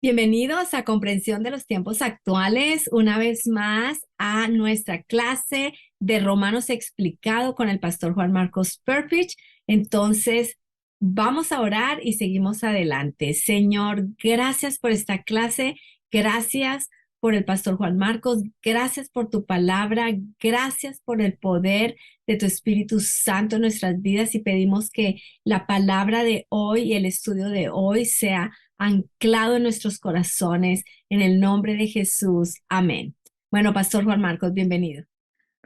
Bienvenidos a Comprensión de los Tiempos Actuales, una vez más a nuestra clase de Romanos explicado con el pastor Juan Marcos Perpich. Entonces, vamos a orar y seguimos adelante. Señor, gracias por esta clase, gracias por el pastor Juan Marcos, gracias por tu palabra, gracias por el poder de tu Espíritu Santo en nuestras vidas y pedimos que la palabra de hoy y el estudio de hoy sea anclado en nuestros corazones, en el nombre de Jesús. Amén. Bueno, Pastor Juan Marcos, bienvenido.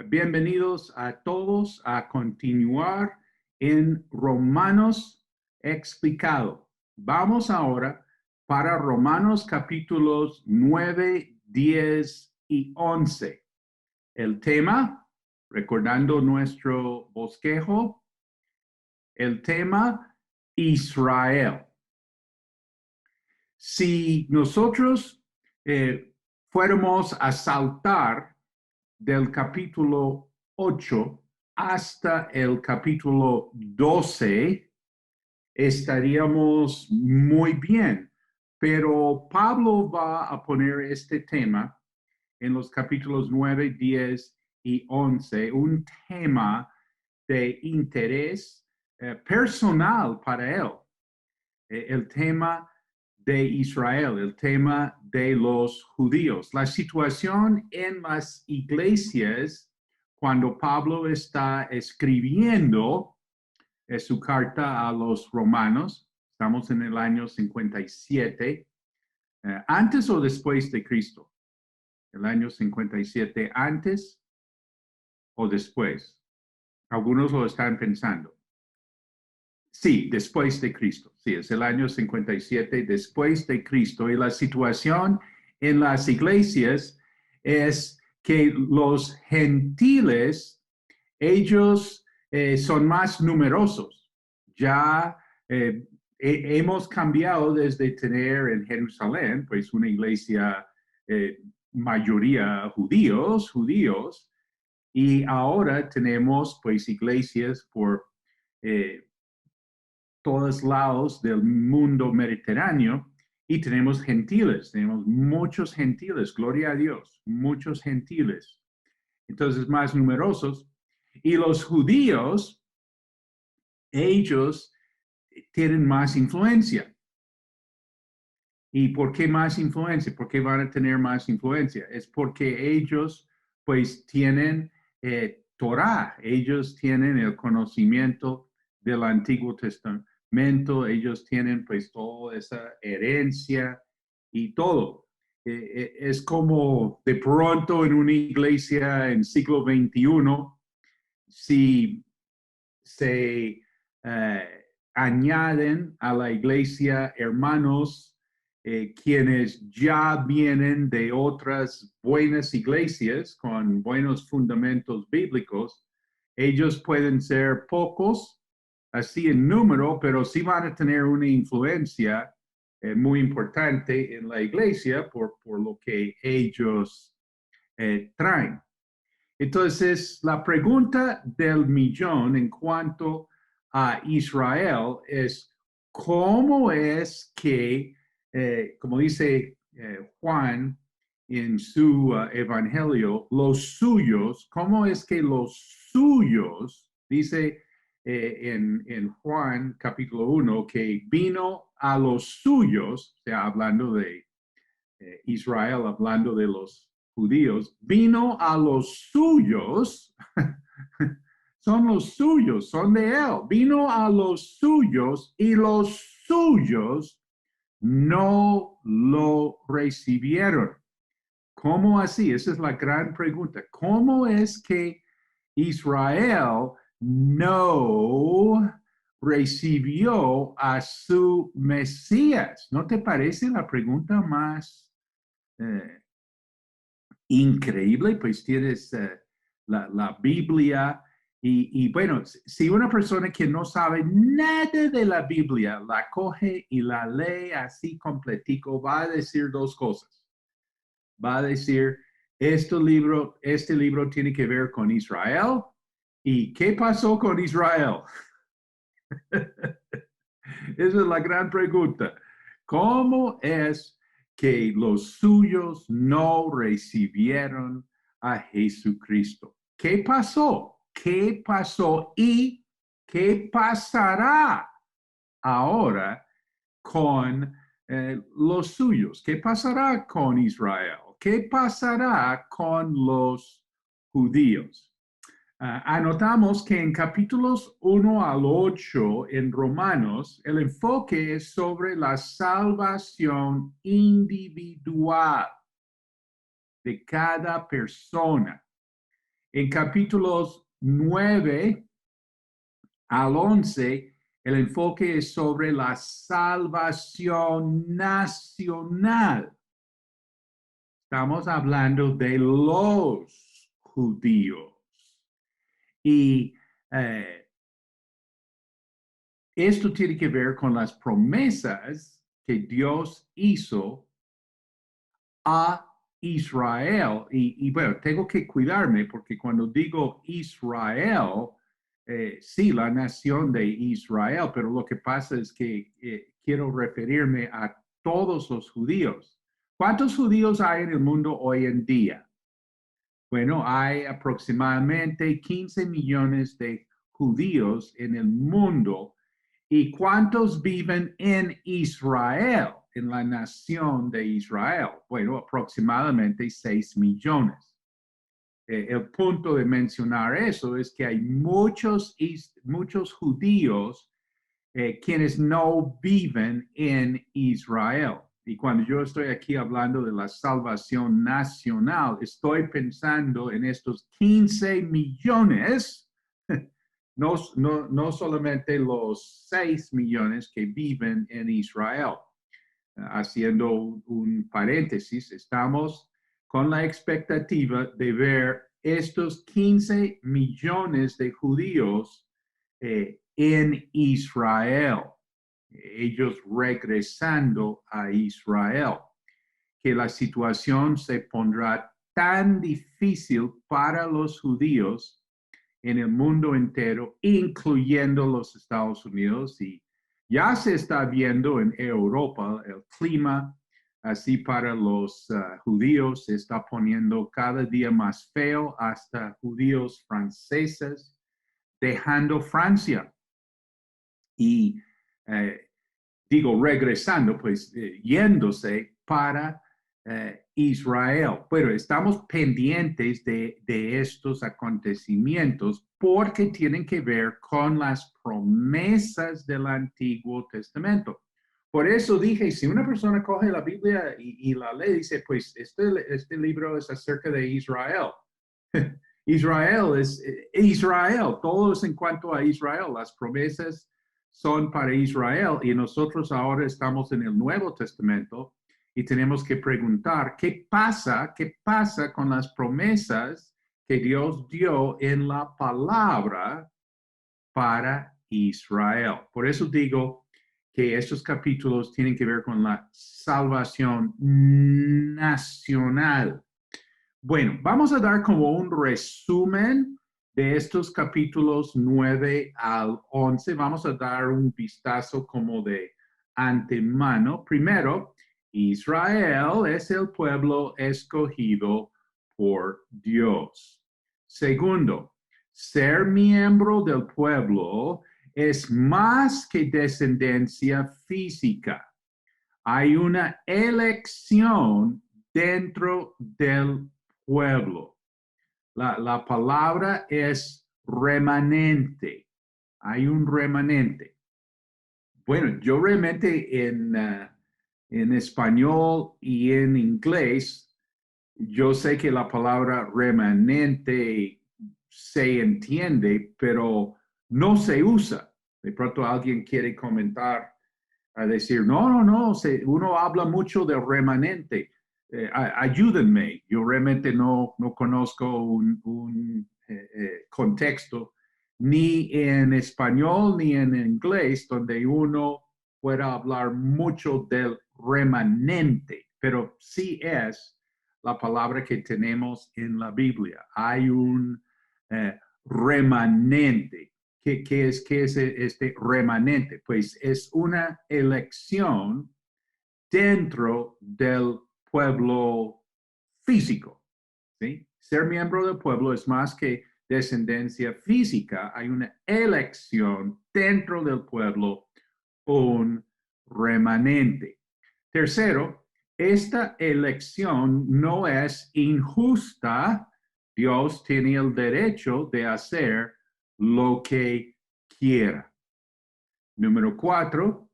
Bienvenidos a todos a continuar en Romanos explicado. Vamos ahora para Romanos capítulos 9, 10 y 11. El tema, recordando nuestro bosquejo, el tema Israel. Si nosotros fuéramos a saltar del capítulo 8 hasta el capítulo 12, estaríamos muy bien. Pero Pablo va a poner este tema en los capítulos 9, 10 y 11, un tema de interés personal para él. El tema de Israel, el tema de los judíos. La situación en las iglesias cuando Pablo está escribiendo su carta a los romanos, estamos en el año 57, antes o después de Cristo, el año 57, antes o después. Algunos lo están pensando. Sí, después de Cristo. Sí, es el año 57 después de Cristo. Y la situación en las iglesias es que los gentiles, ellos son más numerosos. Ya hemos cambiado desde tener en Jerusalén, pues una iglesia mayoría judíos, y ahora tenemos pues iglesias por todos lados del mundo mediterráneo y tenemos gentiles, tenemos muchos gentiles, gloria a Dios, muchos gentiles, entonces más numerosos. Y los judíos, ellos tienen más influencia. ¿Y por qué más influencia? ¿Por qué van a tener más influencia? Es porque ellos pues tienen Torah, ellos tienen el conocimiento del Antiguo Testamento, ellos tienen pues toda esa herencia y todo. Es como de pronto en una iglesia en siglo XXI, si se añaden a la iglesia hermanos quienes ya vienen de otras buenas iglesias con buenos fundamentos bíblicos, ellos pueden ser pocos, así en número, pero sí van a tener una influencia muy importante en la iglesia por lo que ellos traen. Entonces, la pregunta del millón en cuanto a Israel es, ¿cómo es que, como dice Juan en su evangelio, los suyos, cómo es que los suyos, dice en Juan capítulo 1, que vino a los suyos, o sea, hablando de Israel, hablando de los judíos, vino a los suyos, son los suyos, son de él, vino a los suyos y los suyos no lo recibieron. ¿Cómo así? Esa es la gran pregunta. ¿Cómo es que Israel no recibió a su Mesías? ¿No te parece la pregunta más eh, increíble? Pues tienes la Biblia y bueno, si una persona que no sabe nada de la Biblia la coge y la lee así completico, va a decir dos cosas. Va a decir, este libro tiene que ver con Israel. ¿Y qué pasó con Israel? Esa es la gran pregunta. ¿Cómo es que los suyos no recibieron a Jesucristo. ¿Qué pasó? ¿Qué pasó? ¿Y qué pasará ahora con los suyos? ¿Qué pasará con Israel? ¿Qué pasará con los judíos? Anotamos que en capítulos 1 al 8 en Romanos, el enfoque es sobre la salvación individual de cada persona. En capítulos 9 al 11, el enfoque es sobre la salvación nacional. Estamos hablando de los judíos. Y esto tiene que ver con las promesas que Dios hizo a Israel. Y bueno, tengo que cuidarme porque cuando digo Israel, sí, la nación de Israel, pero lo que pasa es que quiero referirme a todos los judíos. ¿Cuántos judíos hay en el mundo hoy en día? Bueno, hay aproximadamente 15 millones de judíos en el mundo. ¿Y cuántos viven en Israel, en la nación de Israel? Bueno, aproximadamente 6 millones. El punto de mencionar eso es que hay muchos judíos quienes no viven en Israel. Y cuando yo estoy aquí hablando de la salvación nacional, estoy pensando en estos 15 millones, no solamente los 6 millones que viven en Israel. Haciendo un paréntesis, estamos con la expectativa de ver estos 15 millones de judíos en Israel, ellos regresando a Israel, que la situación se pondrá tan difícil para los judíos en el mundo entero, incluyendo los Estados Unidos, y ya se está viendo en Europa el clima así para los judíos se está poniendo cada día más feo, hasta judíos franceses dejando Francia y digo regresando, pues yéndose para Israel. Pero estamos pendientes de estos acontecimientos porque tienen que ver con las promesas del Antiguo Testamento. Por eso dije, si una persona coge la Biblia y la lee, dice, pues este libro es acerca de Israel. Israel es Israel, todo es en cuanto a Israel, las promesas son para Israel y nosotros ahora estamos en el Nuevo Testamento y tenemos que preguntar, ¿qué pasa con las promesas que Dios dio en la palabra para Israel? Por eso digo que estos capítulos tienen que ver con la salvación nacional. Bueno, vamos a dar como un resumen de estos capítulos 9 al 11. Vamos a dar un vistazo como de antemano. Primero, Israel es el pueblo escogido por Dios. Segundo, ser miembro del pueblo es más que descendencia física. Hay una elección dentro del pueblo. La palabra es remanente. Hay un remanente. Bueno, yo realmente en español y en inglés, yo sé que la palabra remanente se entiende, pero no se usa. De pronto alguien quiere comentar, a decir, no, uno habla mucho de remanente. Ayúdenme, yo realmente no conozco un contexto ni en español ni en inglés donde uno pueda hablar mucho del remanente, pero sí es la palabra que tenemos en la Biblia. Hay un remanente. ¿Qué es este remanente? Pues es una elección dentro del pueblo físico, ¿sí? Ser miembro del pueblo es más que descendencia física. Hay una elección dentro del pueblo, un remanente. Tercero, esta elección no es injusta. Dios tiene el derecho de hacer lo que quiera. Número 4,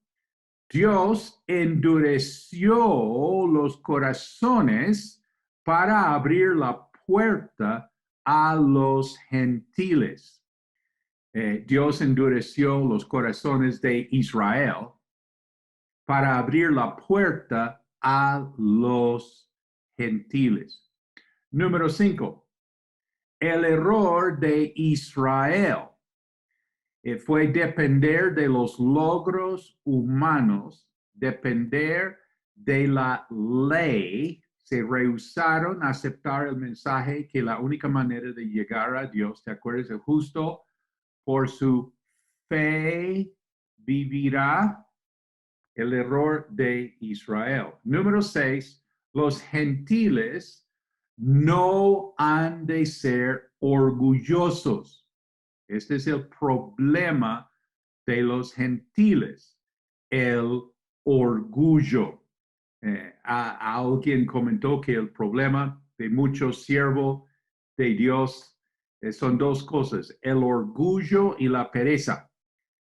Dios endureció los corazones para abrir la puerta a los gentiles. Dios endureció los corazones de Israel para abrir la puerta a los gentiles. Número 5, el error de Israel fue depender de los logros humanos, depender de la ley. Se rehusaron a aceptar el mensaje que la única manera de llegar a Dios, ¿te acuerdas? El justo por su fe vivirá. El error de Israel. Número 6, los gentiles no han de ser orgullosos. Este es el problema de los gentiles, el orgullo. Alguien comentó que el problema de muchos siervos de Dios son dos cosas, el orgullo y la pereza.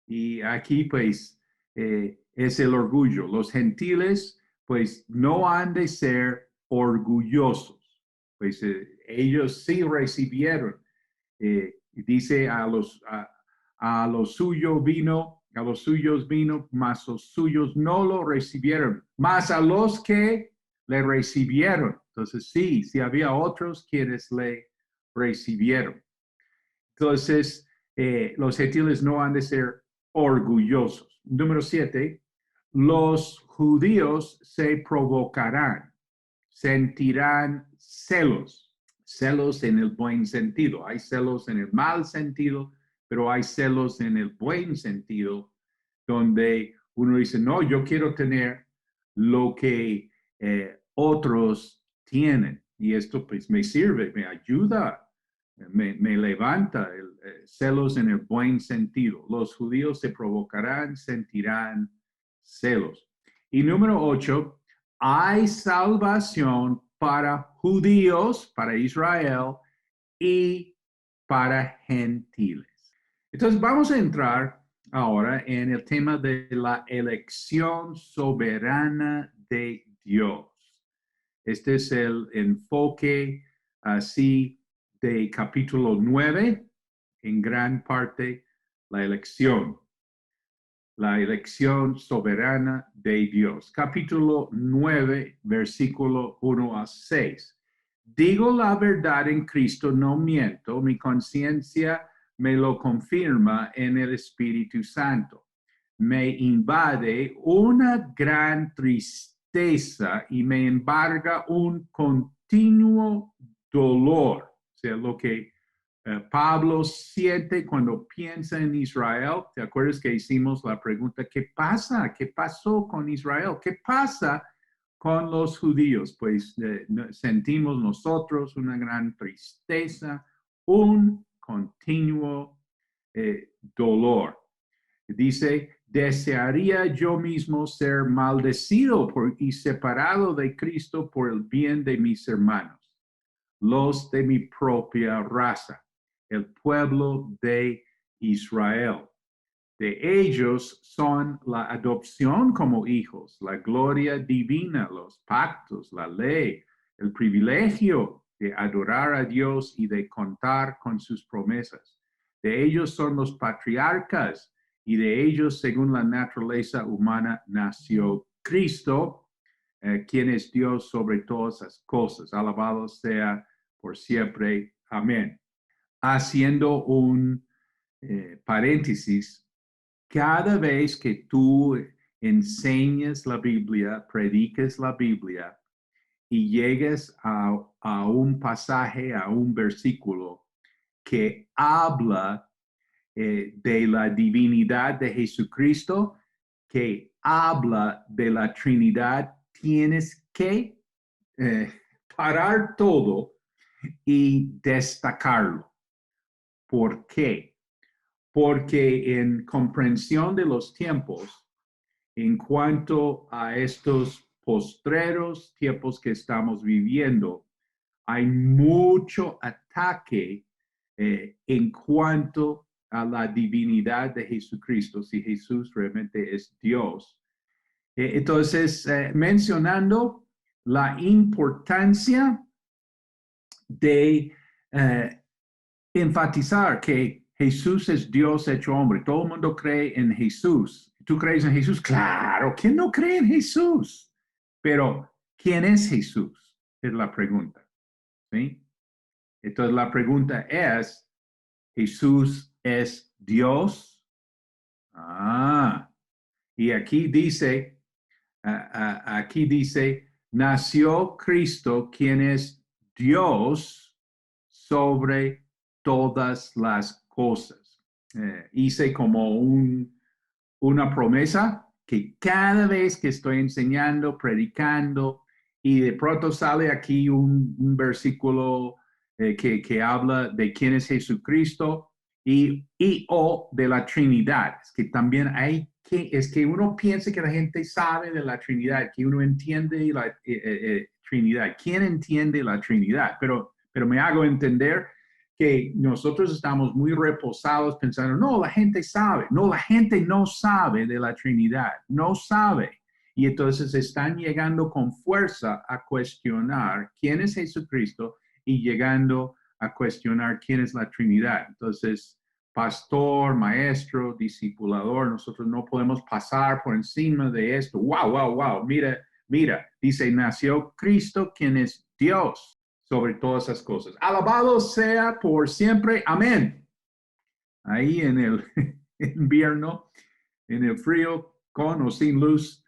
Y aquí pues es el orgullo. Los gentiles pues no han de ser orgullosos. Pues ellos sí recibieron. Dice a los suyos vino, mas los suyos no lo recibieron. Mas a los que le recibieron. Entonces sí había otros quienes le recibieron. Entonces, los gentiles no han de ser orgullosos. Número 7, los judíos se provocarán, sentirán celos, celos en el buen sentido. Hay celos en el mal sentido, pero hay celos en el buen sentido, donde uno dice, no, yo quiero tener lo que otros tienen. Y esto pues me sirve, me ayuda, me levanta, celos en el buen sentido. Los judíos se provocarán, sentirán celos. Y número 8, hay salvación para judíos, para Israel y para gentiles. Entonces vamos a entrar ahora en el tema de la elección soberana de Dios. Este es el enfoque así de capítulo 9, en gran parte la elección soberana de Dios. Capítulo 9, versículo 1 a 6. Digo la verdad en Cristo, no miento, mi conciencia me lo confirma en el Espíritu Santo. Me invade una gran tristeza y me embarga un continuo dolor. O sea, lo que Pablo siente cuando piensa en Israel. ¿Te acuerdas que hicimos la pregunta, ¿qué pasa? ¿Qué pasó con Israel? ¿Qué pasa con los judíos? Pues sentimos nosotros una gran tristeza, un continuo dolor. Dice, desearía yo mismo ser maldecido y separado de Cristo por el bien de mis hermanos, los de mi propia raza, el pueblo de Israel. De ellos son la adopción como hijos, la gloria divina, los pactos, la ley, el privilegio de adorar a Dios y de contar con sus promesas. De ellos son los patriarcas y de ellos, según la naturaleza humana, nació Cristo, quien es Dios sobre todas las cosas. Alabado sea por siempre. Amén. Haciendo un paréntesis, cada vez que tú enseñas la Biblia, prediques la Biblia y llegues a un pasaje, a un versículo que habla de la divinidad de Jesucristo, que habla de la Trinidad, tienes que parar todo y destacarlo. ¿Por qué? Porque en comprensión de los tiempos, en cuanto a estos postreros tiempos que estamos viviendo, hay mucho ataque en cuanto a la divinidad de Jesucristo, si Jesús realmente es Dios. Entonces, mencionando la importancia de enfatizar que Jesús es Dios hecho hombre. Todo el mundo cree en Jesús. ¿Tú crees en Jesús? Claro, ¿quién no cree en Jesús? Pero, ¿quién es Jesús? Es la pregunta. ¿Sí? Entonces, la pregunta es, ¿Jesús es Dios? Y aquí dice, nació Cristo, quien es Dios sobre todas las cosas. Hice como una promesa que cada vez que estoy enseñando, predicando, y de pronto sale aquí un versículo que habla de quién es Jesucristo o de la Trinidad. Es que también es que uno piensa que la gente sabe de la Trinidad, que uno entiende la Trinidad. ¿Quién entiende la Trinidad? Pero me hago entender que nosotros estamos muy reposados pensando, no, la gente sabe. No, la gente no sabe de la Trinidad, no sabe. Y entonces están llegando con fuerza a cuestionar quién es Jesucristo y llegando a cuestionar quién es la Trinidad. Entonces, pastor, maestro, discipulador, nosotros no podemos pasar por encima de esto. Wow, wow, wow. Mira, dice, nació Cristo, quien es Dios sobre todas esas cosas. Alabado sea por siempre. Amén. Ahí en el invierno, en el frío, con o sin luz,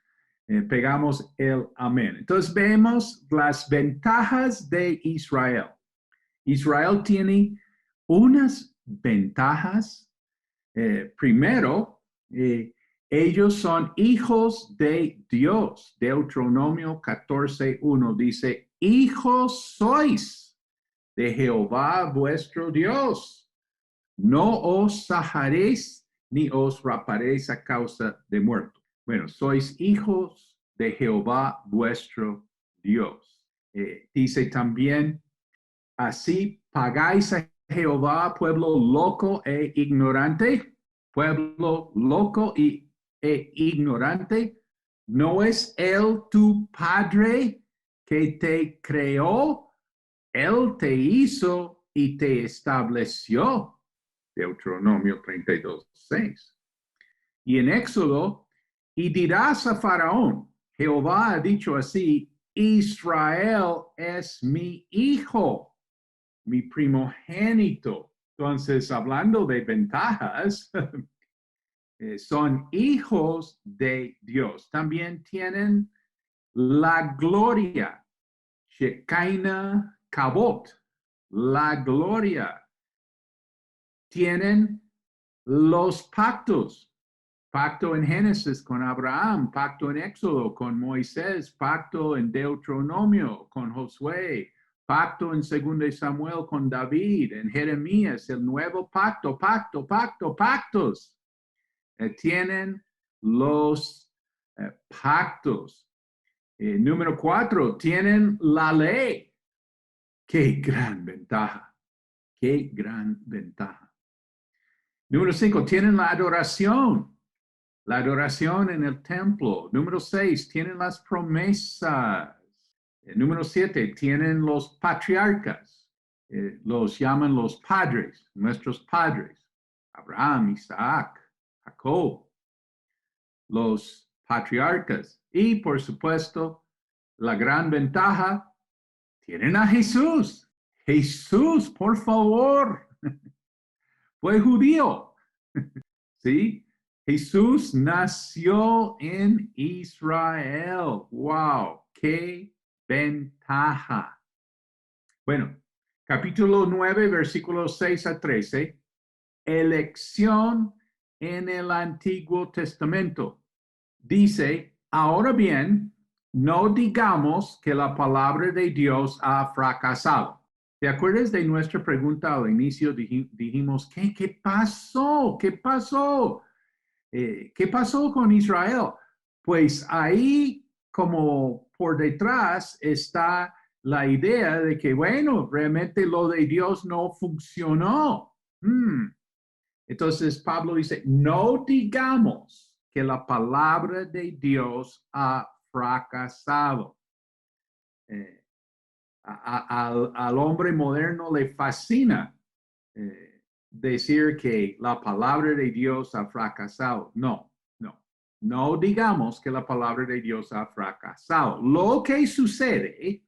pegamos el amén. Entonces vemos las ventajas de Israel. Israel tiene unas ventajas. Primero, ellos son hijos de Dios. Deuteronomio 14:1 dice, hijos sois de Jehová vuestro Dios. No os sajaréis ni os raparéis a causa de muerto. Bueno, sois hijos de Jehová vuestro Dios. Dice también, así pagáis a Jehová, pueblo loco e ignorante. Pueblo loco e ignorante. ¿No es él tu padre que te creó? Él te hizo y te estableció. Deuteronomio 32:6. Y en Éxodo, y dirás a Faraón, Jehová ha dicho así, Israel es mi hijo, mi primogénito. Entonces, hablando de ventajas, son hijos de Dios. También tienen la gloria, Shekinah Kabot, la gloria. Tienen los pactos, pacto en Génesis con Abraham, pacto en Éxodo con Moisés, pacto en Deuteronomio con Josué, pacto en 2 Samuel con David, en Jeremías, el nuevo pactos. Tienen los pactos. Número 4, tienen la ley. Qué gran ventaja, qué gran ventaja. Número 5, tienen la adoración en el templo. Número 6, tienen las promesas. Número 7, tienen los patriarcas. Los llaman los padres, nuestros padres. Abraham, Isaac, Jacob. Los patriarcas. Y por supuesto, la gran ventaja, tienen a Jesús. Jesús, por favor. Fue judío. ¿Sí? Jesús nació en Israel. ¡Wow! ¡Qué ventaja! Bueno, capítulo 9, versículos 6 a 13. Elección en el Antiguo Testamento. Dice, ahora bien, no digamos que la palabra de Dios ha fracasado. ¿Te acuerdas de nuestra pregunta al inicio? Dijimos, ¿qué pasó? ¿Qué pasó? ¿Qué pasó con Israel? Pues ahí, como por detrás, está la idea de que, bueno, realmente lo de Dios no funcionó. Entonces Pablo dice, no digamos que la palabra de Dios ha fracasado. Eh, al hombre moderno le fascina decir que la palabra de Dios ha fracasado. No, no. No digamos que la palabra de Dios ha fracasado. Lo que sucede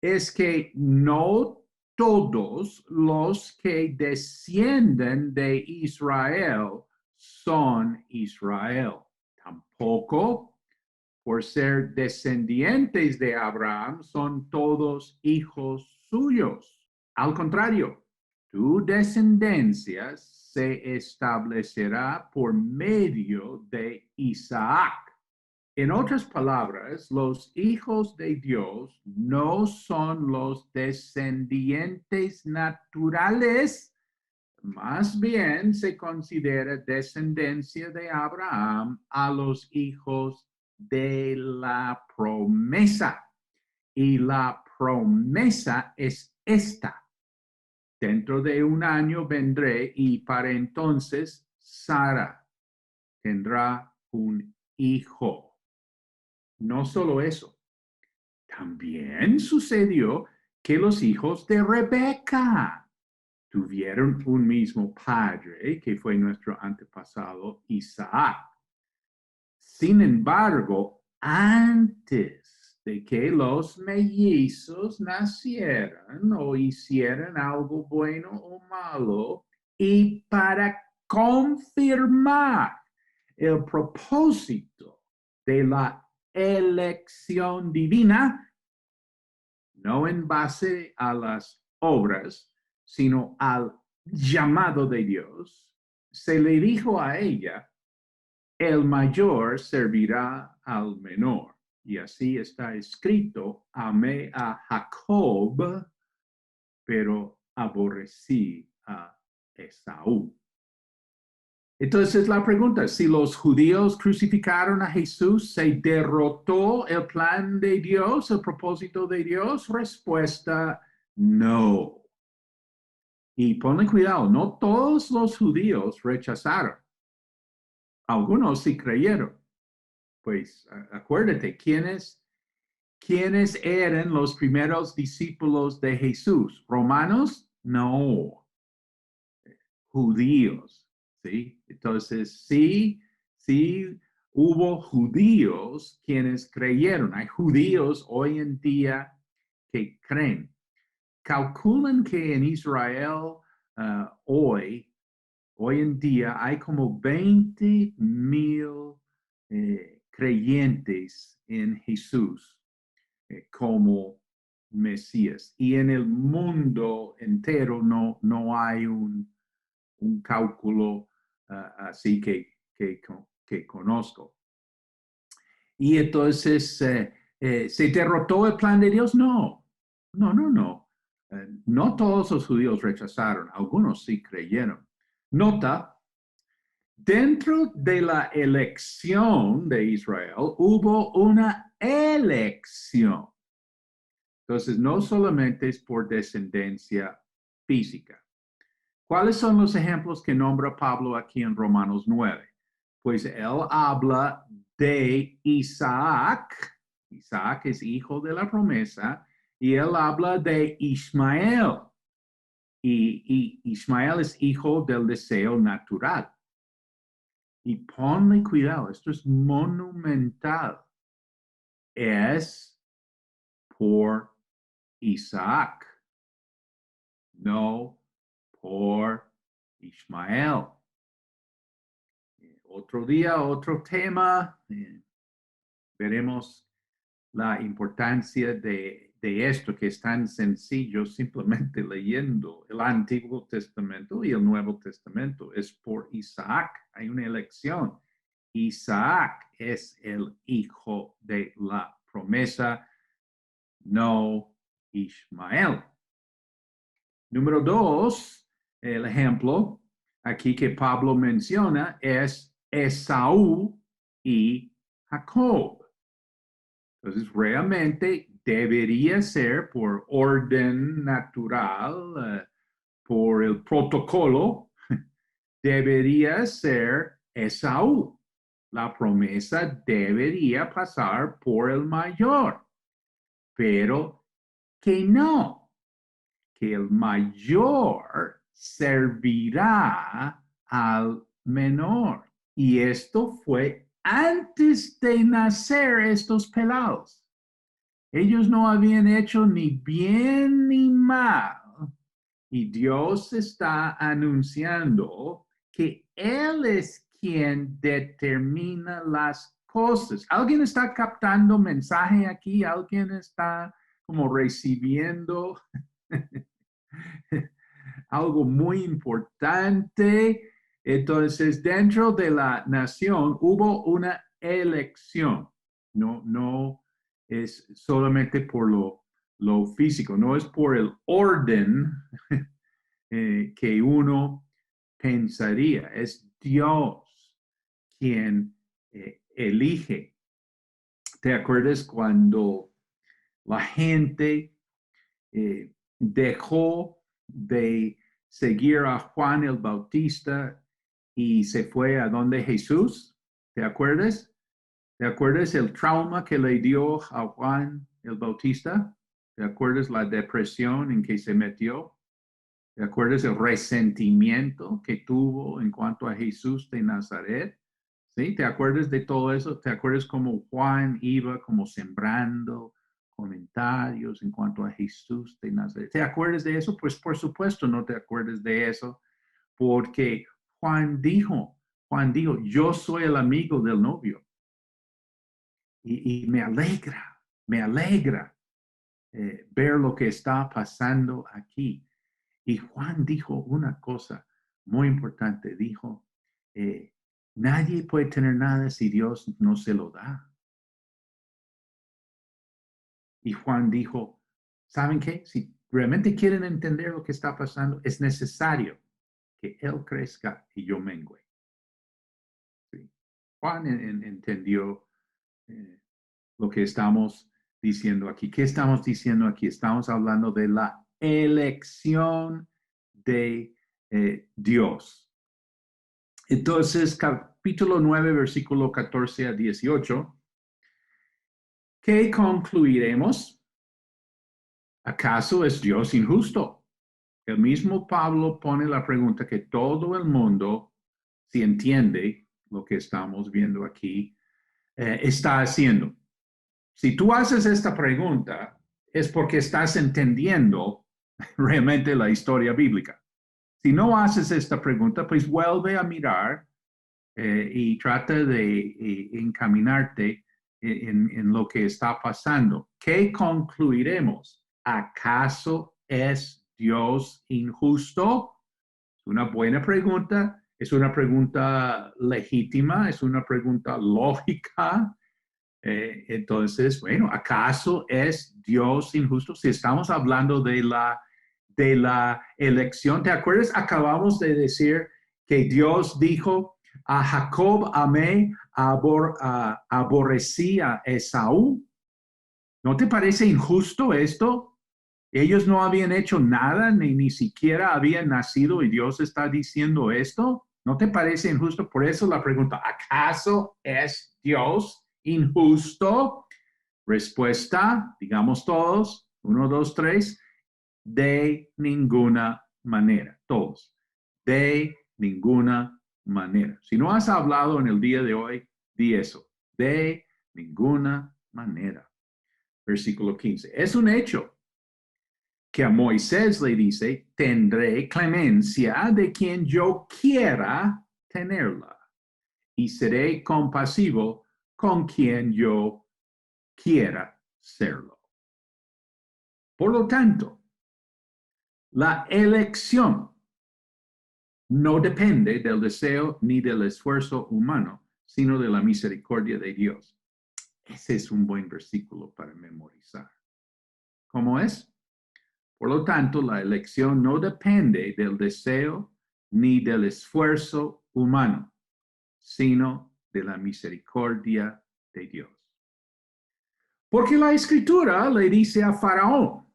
es que no todos los que descienden de Israel son Israel. Tampoco por ser descendientes de Abraham son todos hijos suyos. Al contrario, tu descendencia se establecerá por medio de Isaac. En otras palabras, los hijos de Dios no son los descendientes naturales, más bien se considera descendencia de Abraham a los hijos de la promesa. Y la promesa es esta. Dentro de un año vendré y para entonces Sara tendrá un hijo. No solo eso, también sucedió que los hijos de Rebeca tuvieron un mismo padre, que fue nuestro antepasado Isaac. Sin embargo, antes de que los mellizos nacieran o hicieran algo bueno o malo, y para confirmar el propósito de la elección divina, no en base a las obras, sino al llamado de Dios, se le dijo a ella, el mayor servirá al menor. Y así está escrito, amé a Jacob, pero aborrecí a Esaú. Entonces la pregunta, si los judíos crucificaron a Jesús, ¿se derrotó el plan de Dios, el propósito de Dios? Respuesta, no. Y ponle cuidado, no todos los judíos rechazaron. Algunos sí creyeron. Pues acuérdate, ¿quiénes eran los primeros discípulos de Jesús? ¿Romanos? No, judíos, ¿sí? Entonces, sí hubo judíos quienes creyeron. Hay judíos hoy en día que creen. Calculan que en Israel hoy en día hay como 20,000 creyentes en Jesús como Mesías. Y en el mundo entero no hay un cálculo así que conozco. Y entonces, ¿se derrotó el plan de Dios? No, no, no, no. No todos los judíos rechazaron, algunos sí creyeron. Nota, dentro de la elección de Israel hubo una elección. Entonces, no solamente es por descendencia física. ¿Cuáles son los ejemplos que nombra Pablo aquí en Romanos 9? Pues él habla de Isaac. Isaac es hijo de la promesa. Y él habla de Ismael. Y Ismael es hijo del deseo natural. Y ponle cuidado, esto es monumental. Es por Isaac, no por Ismael. Otro día, otro tema, veremos la importancia de esto que es tan sencillo simplemente leyendo el Antiguo Testamento y el Nuevo Testamento. Es por Isaac, hay una elección. Isaac es el hijo de la promesa, no Ismael. Número 2, el ejemplo aquí que Pablo menciona es Esaú y Jacob. Entonces, realmente debería ser por orden natural, por el protocolo, debería ser Esaú. La promesa debería pasar por el mayor, pero que no, que el mayor servirá al menor. Y esto fue antes de nacer estos pelados. Ellos no habían hecho ni bien ni mal. Y Dios está anunciando que Él es quien determina las cosas. ¿Alguien está captando mensaje aquí? ¿Alguien está como recibiendo algo muy importante? Entonces, dentro de la nación hubo una elección. No es solamente por lo físico, no es por el orden que uno pensaría. Es Dios quien elige. ¿Te acuerdas cuando la gente dejó de seguir a Juan el Bautista y se fue a donde Jesús? ¿Te acuerdas? ¿Te acuerdas el trauma que le dio a Juan el Bautista? ¿Te acuerdas la depresión en que se metió? ¿Te acuerdas el resentimiento que tuvo en cuanto a Jesús de Nazaret? ¿Sí? ¿Te acuerdas de todo eso? ¿Te acuerdas cómo Juan iba como sembrando comentarios en cuanto a Jesús de Nazaret? ¿Te acuerdas de eso? Pues por supuesto no te acuerdas de eso, porque Juan dijo, yo soy el amigo del novio. Y me alegra ver lo que está pasando aquí. Y Juan dijo una cosa muy importante, dijo, nadie puede tener nada si Dios no se lo da. Y Juan dijo, ¿saben qué? Si realmente quieren entender lo que está pasando, es necesario que Él crezca y yo mengüe. ¿Sí? Juan entendió lo que estamos diciendo aquí. ¿Qué estamos diciendo aquí? Estamos hablando de la elección de Dios. Entonces, capítulo 9, versículo 14 a 18. ¿Qué concluiremos? ¿Acaso es Dios injusto? El mismo Pablo pone la pregunta que todo el mundo, si entiende lo que estamos viendo aquí, está haciendo. Si tú haces esta pregunta, es porque estás entendiendo realmente la historia bíblica. Si no haces esta pregunta, pues vuelve a mirar y trata de encaminarte en lo que está pasando. ¿Qué concluiremos? ¿Acaso es Dios injusto? Es una buena pregunta, es una pregunta legítima, es una pregunta lógica. Entonces, bueno, ¿acaso es Dios injusto? Si estamos hablando de la elección, ¿te acuerdas? Acabamos de decir que Dios dijo, a Jacob amé, aborrecí a Esaú. ¿No te parece injusto esto? Ellos no habían hecho nada, ni siquiera habían nacido y Dios está diciendo esto. ¿No te parece injusto? Por eso la pregunta, ¿acaso es Dios injusto? Respuesta, digamos todos, 1, 2, 3, de ninguna manera, todos, de ninguna manera. Si no has hablado en el día de hoy, di eso, de ninguna manera. Versículo 15, es un hecho que a Moisés le dice, tendré clemencia de quien yo quiera tenerla y seré compasivo con quien yo quiera serlo. Por lo tanto, la elección no depende del deseo ni del esfuerzo humano, sino de la misericordia de Dios. Ese es un buen versículo para memorizar. ¿Cómo es? Por lo tanto, la elección no depende del deseo ni del esfuerzo humano, sino de la misericordia de Dios. Porque la Escritura le dice a Faraón,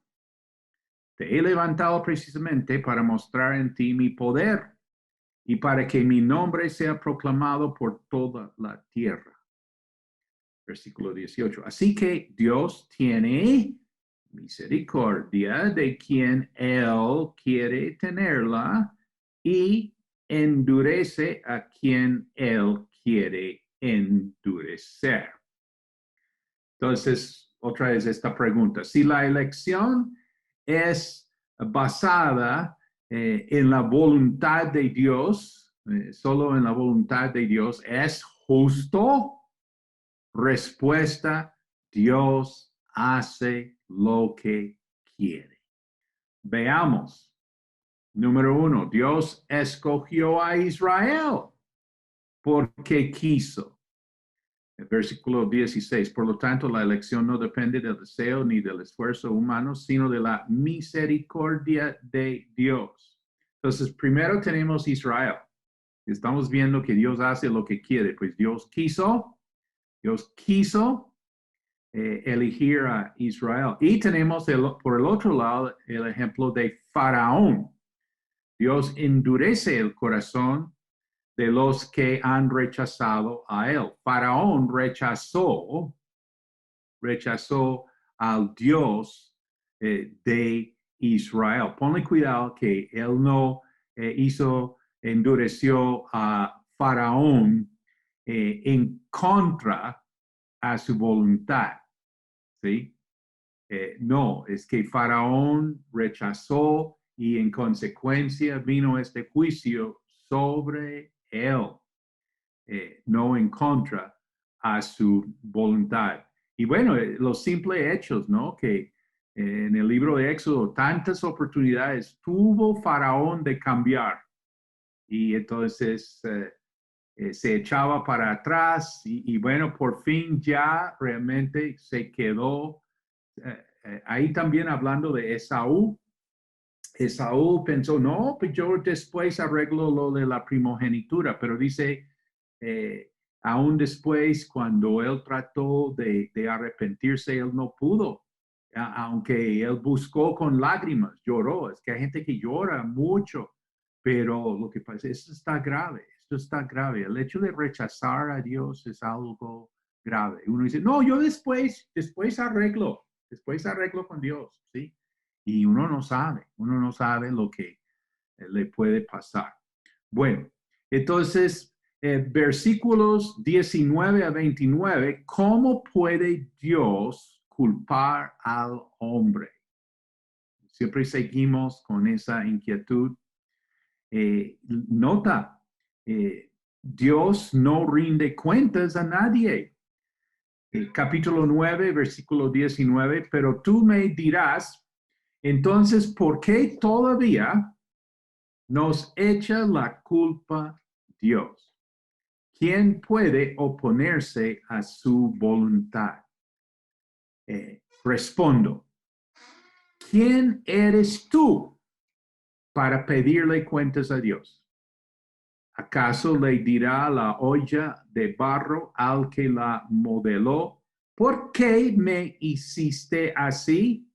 te he levantado precisamente para mostrar en ti mi poder y para que mi nombre sea proclamado por toda la tierra. Versículo 18. Así que Dios tiene misericordia de quien Él quiere tenerla y endurece a quien Él quiere endurecer. Entonces, otra vez esta pregunta. Si la elección es basada en la voluntad de Dios, solo en la voluntad de Dios, ¿es justo? Respuesta, Dios hace lo que quiere. Veamos. Número 1, Dios escogió a Israel porque quiso. El versículo 16, por lo tanto, la elección no depende del deseo ni del esfuerzo humano, sino de la misericordia de Dios. Entonces, primero tenemos Israel. Estamos viendo que Dios hace lo que quiere, pues Dios quiso elegir a Israel. Y tenemos por el otro lado el ejemplo de Faraón. Dios endurece el corazón de los que han rechazado a él. Faraón rechazó al Dios de Israel. Ponle cuidado que él no endureció a Faraón en contra a su voluntad, ¿sí? No, es que Faraón rechazó y en consecuencia vino este juicio sobre él, no en contra a su voluntad. Y bueno, los simples hechos, ¿no? Que en el libro de Éxodo tantas oportunidades tuvo Faraón de cambiar y entonces se echaba para atrás y bueno, por fin ya realmente se quedó. Ahí también hablando de Esaú, Esaú pensó, no, pues yo después arreglo lo de la primogenitura, pero dice, aún después, cuando él trató de arrepentirse, él no pudo, aunque él buscó con lágrimas, lloró. Es que hay gente que llora mucho, pero lo que pasa es que esto está grave. El hecho de rechazar a Dios es algo grave. Uno dice, no, yo después arreglo con Dios, ¿sí? Y uno no sabe lo que le puede pasar. Bueno, entonces, versículos 19 a 29, ¿cómo puede Dios culpar al hombre? Siempre seguimos con esa inquietud. Nota, Dios no rinde cuentas a nadie. Capítulo 9, versículo 19, pero tú me dirás, entonces, ¿por qué todavía nos echa la culpa Dios? ¿Quién puede oponerse a su voluntad? Respondo, ¿quién eres tú para pedirle cuentas a Dios? ¿Acaso le dirá la olla de barro al que la modeló, ¿por qué me hiciste así?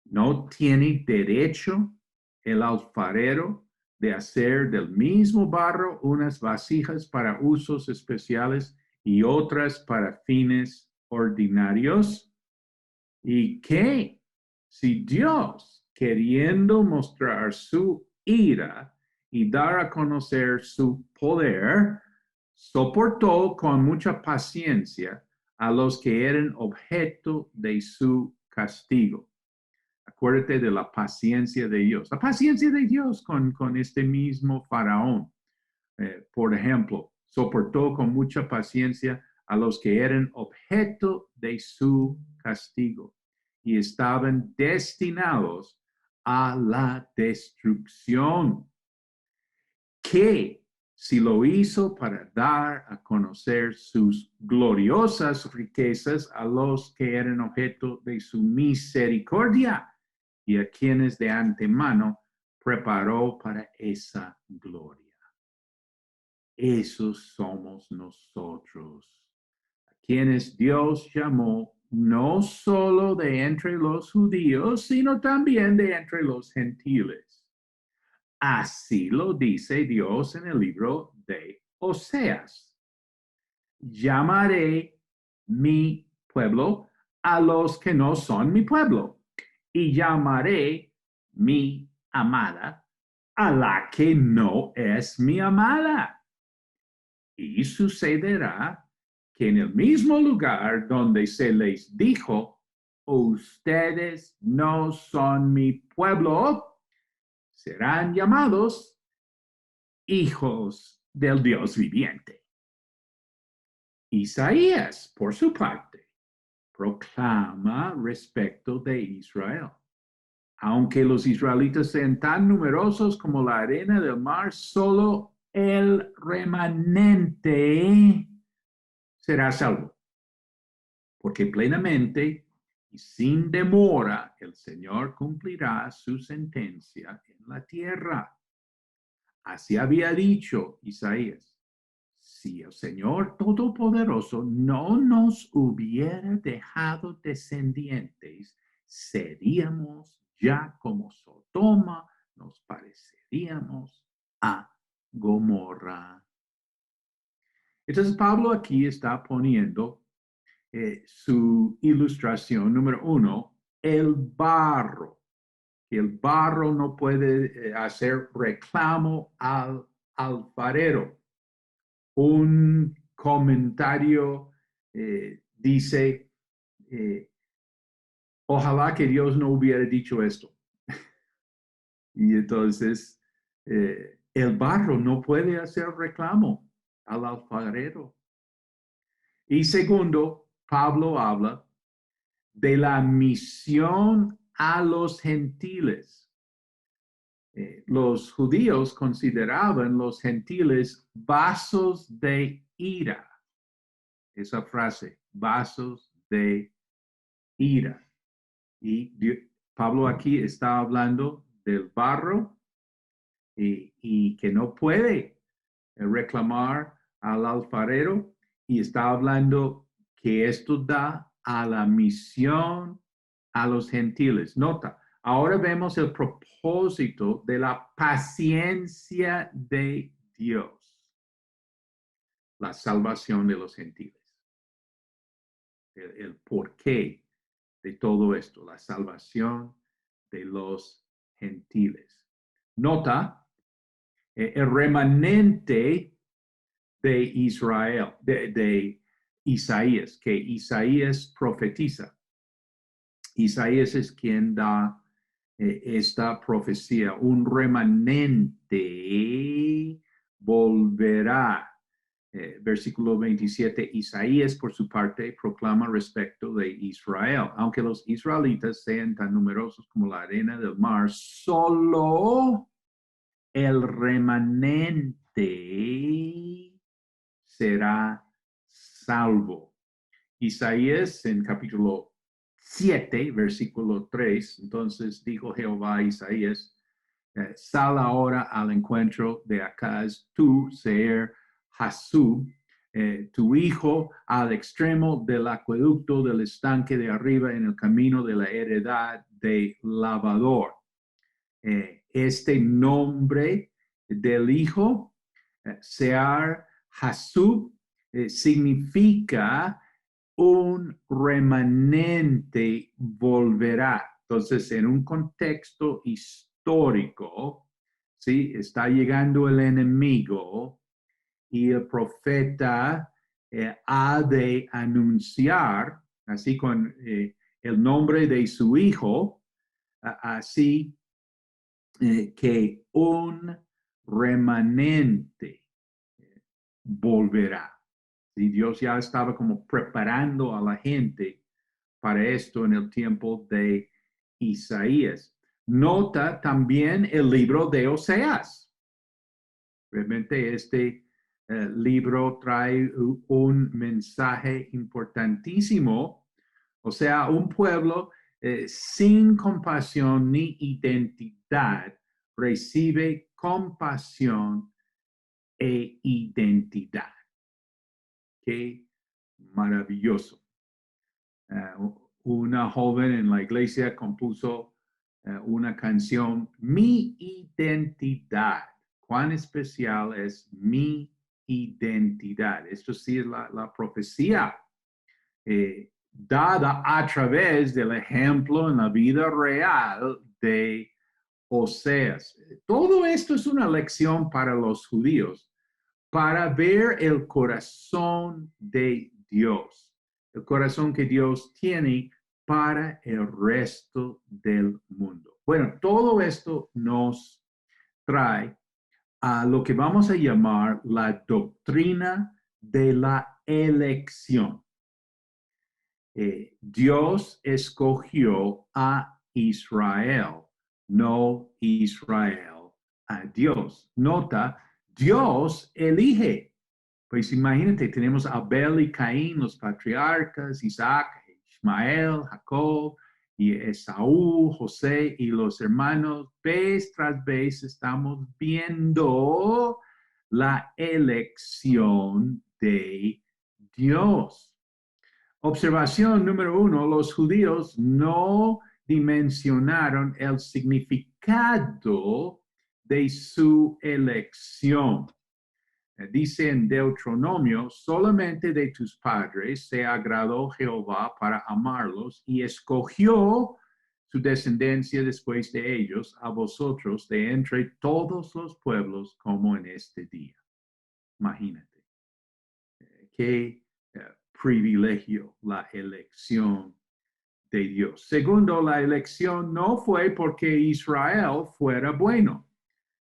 ¿No tiene derecho el alfarero de hacer del mismo barro unas vasijas para usos especiales y otras para fines ordinarios? ¿Y qué? Si Dios, queriendo mostrar su ira y dar a conocer su poder, soportó con mucha paciencia a los que eran objeto de su castigo. Acuérdate de la paciencia de Dios. La paciencia de Dios con este mismo faraón. Por ejemplo, soportó con mucha paciencia a los que eran objeto de su castigo y estaban destinados a la destrucción. ¿Qué si lo hizo para dar a conocer sus gloriosas riquezas a los que eran objeto de su misericordia y a quienes de antemano preparó para esa gloria. Esos somos nosotros, a quienes Dios llamó no solo de entre los judíos, sino también de entre los gentiles. Así lo dice Dios en el libro de Oseas. Llamaré mi pueblo a los que no son mi pueblo, y llamaré mi amada a la que no es mi amada. Y sucederá que en el mismo lugar donde se les dijo, ustedes no son mi pueblo, serán llamados hijos del Dios viviente. Isaías, por su parte, proclama respecto de Israel. Aunque los israelitas sean tan numerosos como la arena del mar, solo el remanente será salvo. Porque plenamente y sin demora el Señor cumplirá su sentencia en la tierra. Así había dicho Isaías. Si el Señor Todopoderoso no nos hubiera dejado descendientes, seríamos ya como Sodoma, nos pareceríamos a Gomorra. Entonces Pablo aquí está poniendo su ilustración número 1, el barro. El barro no puede hacer reclamo al alfarero. Un comentario dice, ojalá que Dios no hubiera dicho esto. Y entonces, el barro no puede hacer reclamo al alfarero. Y segundo, Pablo habla de la misión a los gentiles. Los judíos consideraban los gentiles vasos de ira. Esa frase, vasos de ira. Y Pablo aquí está hablando del barro y que no puede reclamar al alfarero, y está hablando que esto da a la misión a los gentiles. Nota, ahora vemos el propósito de la paciencia de Dios, la salvación de los gentiles, el porqué de todo esto, la salvación de los gentiles. Nota, el remanente de Israel, de Isaías, que Isaías profetiza. Isaías es quien da esta profecía. Un remanente volverá. Versículo 27, Isaías por su parte proclama respecto de Israel. Aunque los israelitas sean tan numerosos como la arena del mar, solo el remanente será salvo. Isaías en capítulo 7, versículo 3, entonces dijo Jehová a Isaías, sal ahora al encuentro de Acaz, tú, Seir Hasub, tu hijo, al extremo del acueducto del estanque de arriba en el camino de la heredad de lavador. Este nombre del hijo, Seir Hasub, significa un remanente volverá. Entonces, en un contexto histórico, ¿sí? Está llegando el enemigo y el profeta ha de anunciar, así con el nombre de su hijo, así que un remanente volverá. ¿Sí? Dios ya estaba como preparando a la gente para esto en el tiempo de Isaías. Nota también el libro de Oseas. Realmente este libro trae un mensaje importantísimo. O sea, un pueblo sin compasión ni identidad recibe compasión e identidad. Qué maravilloso. Una joven en la iglesia compuso una canción, Mi identidad. Cuán especial es mi identidad. Esto sí es la profecía dada a través del ejemplo en la vida real de Oseas. Todo esto es una lección para los judíos, para ver el corazón de Dios, el corazón que Dios tiene para el resto del mundo. Bueno, todo esto nos trae a lo que vamos a llamar la doctrina de la elección. Dios escogió a Israel, no Israel a Dios. Nota, Dios elige. Pues imagínate, tenemos a Abel y Caín, los patriarcas, Isaac, Ismael, Jacob, y Esaú, José y los hermanos. Vez tras vez estamos viendo la elección de Dios. Observación número 1, los judíos no dimensionaron el significado de su elección. Dice en Deuteronomio, solamente de tus padres se agradó Jehová para amarlos y escogió su descendencia después de ellos, a vosotros de entre todos los pueblos como en este día. Imagínate. Qué privilegio la elección de Dios. Segundo, la elección no fue porque Israel fuera bueno.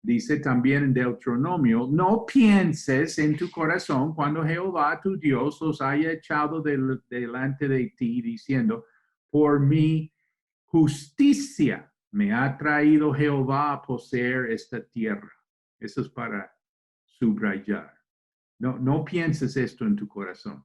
Dice también en Deuteronomio, no pienses en tu corazón cuando Jehová tu Dios os haya echado delante de ti diciendo, por mi justicia me ha traído Jehová a poseer esta tierra. Eso es para subrayar. No pienses esto en tu corazón.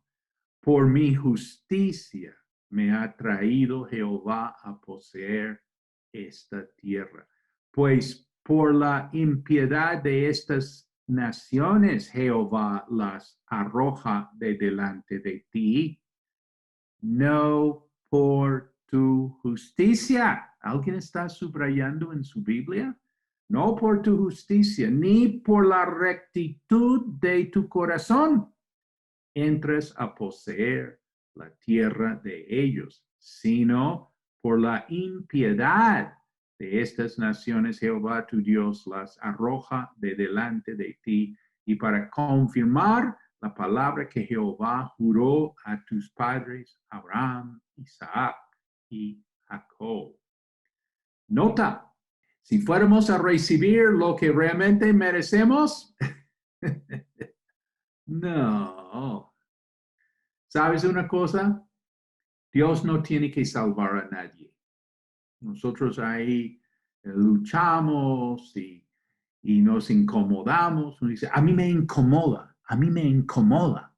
Por mi justicia me ha traído Jehová a poseer esta tierra. Pues por la impiedad de estas naciones Jehová las arroja de delante de ti, no por tu justicia. ¿Alguien está subrayando en su Biblia? No por tu justicia, ni por la rectitud de tu corazón entres a poseer la tierra de ellos, sino por la impiedad de estas naciones Jehová tu Dios las arroja de delante de ti, y para confirmar la palabra que Jehová juró a tus padres, Abraham, Isaac y Jacob. Nota, si fuéramos a recibir lo que realmente merecemos, no. ¿Sabes una cosa? Dios no tiene que salvar a nadie. Nosotros ahí luchamos y nos incomodamos. Uno dice, a mí me incomoda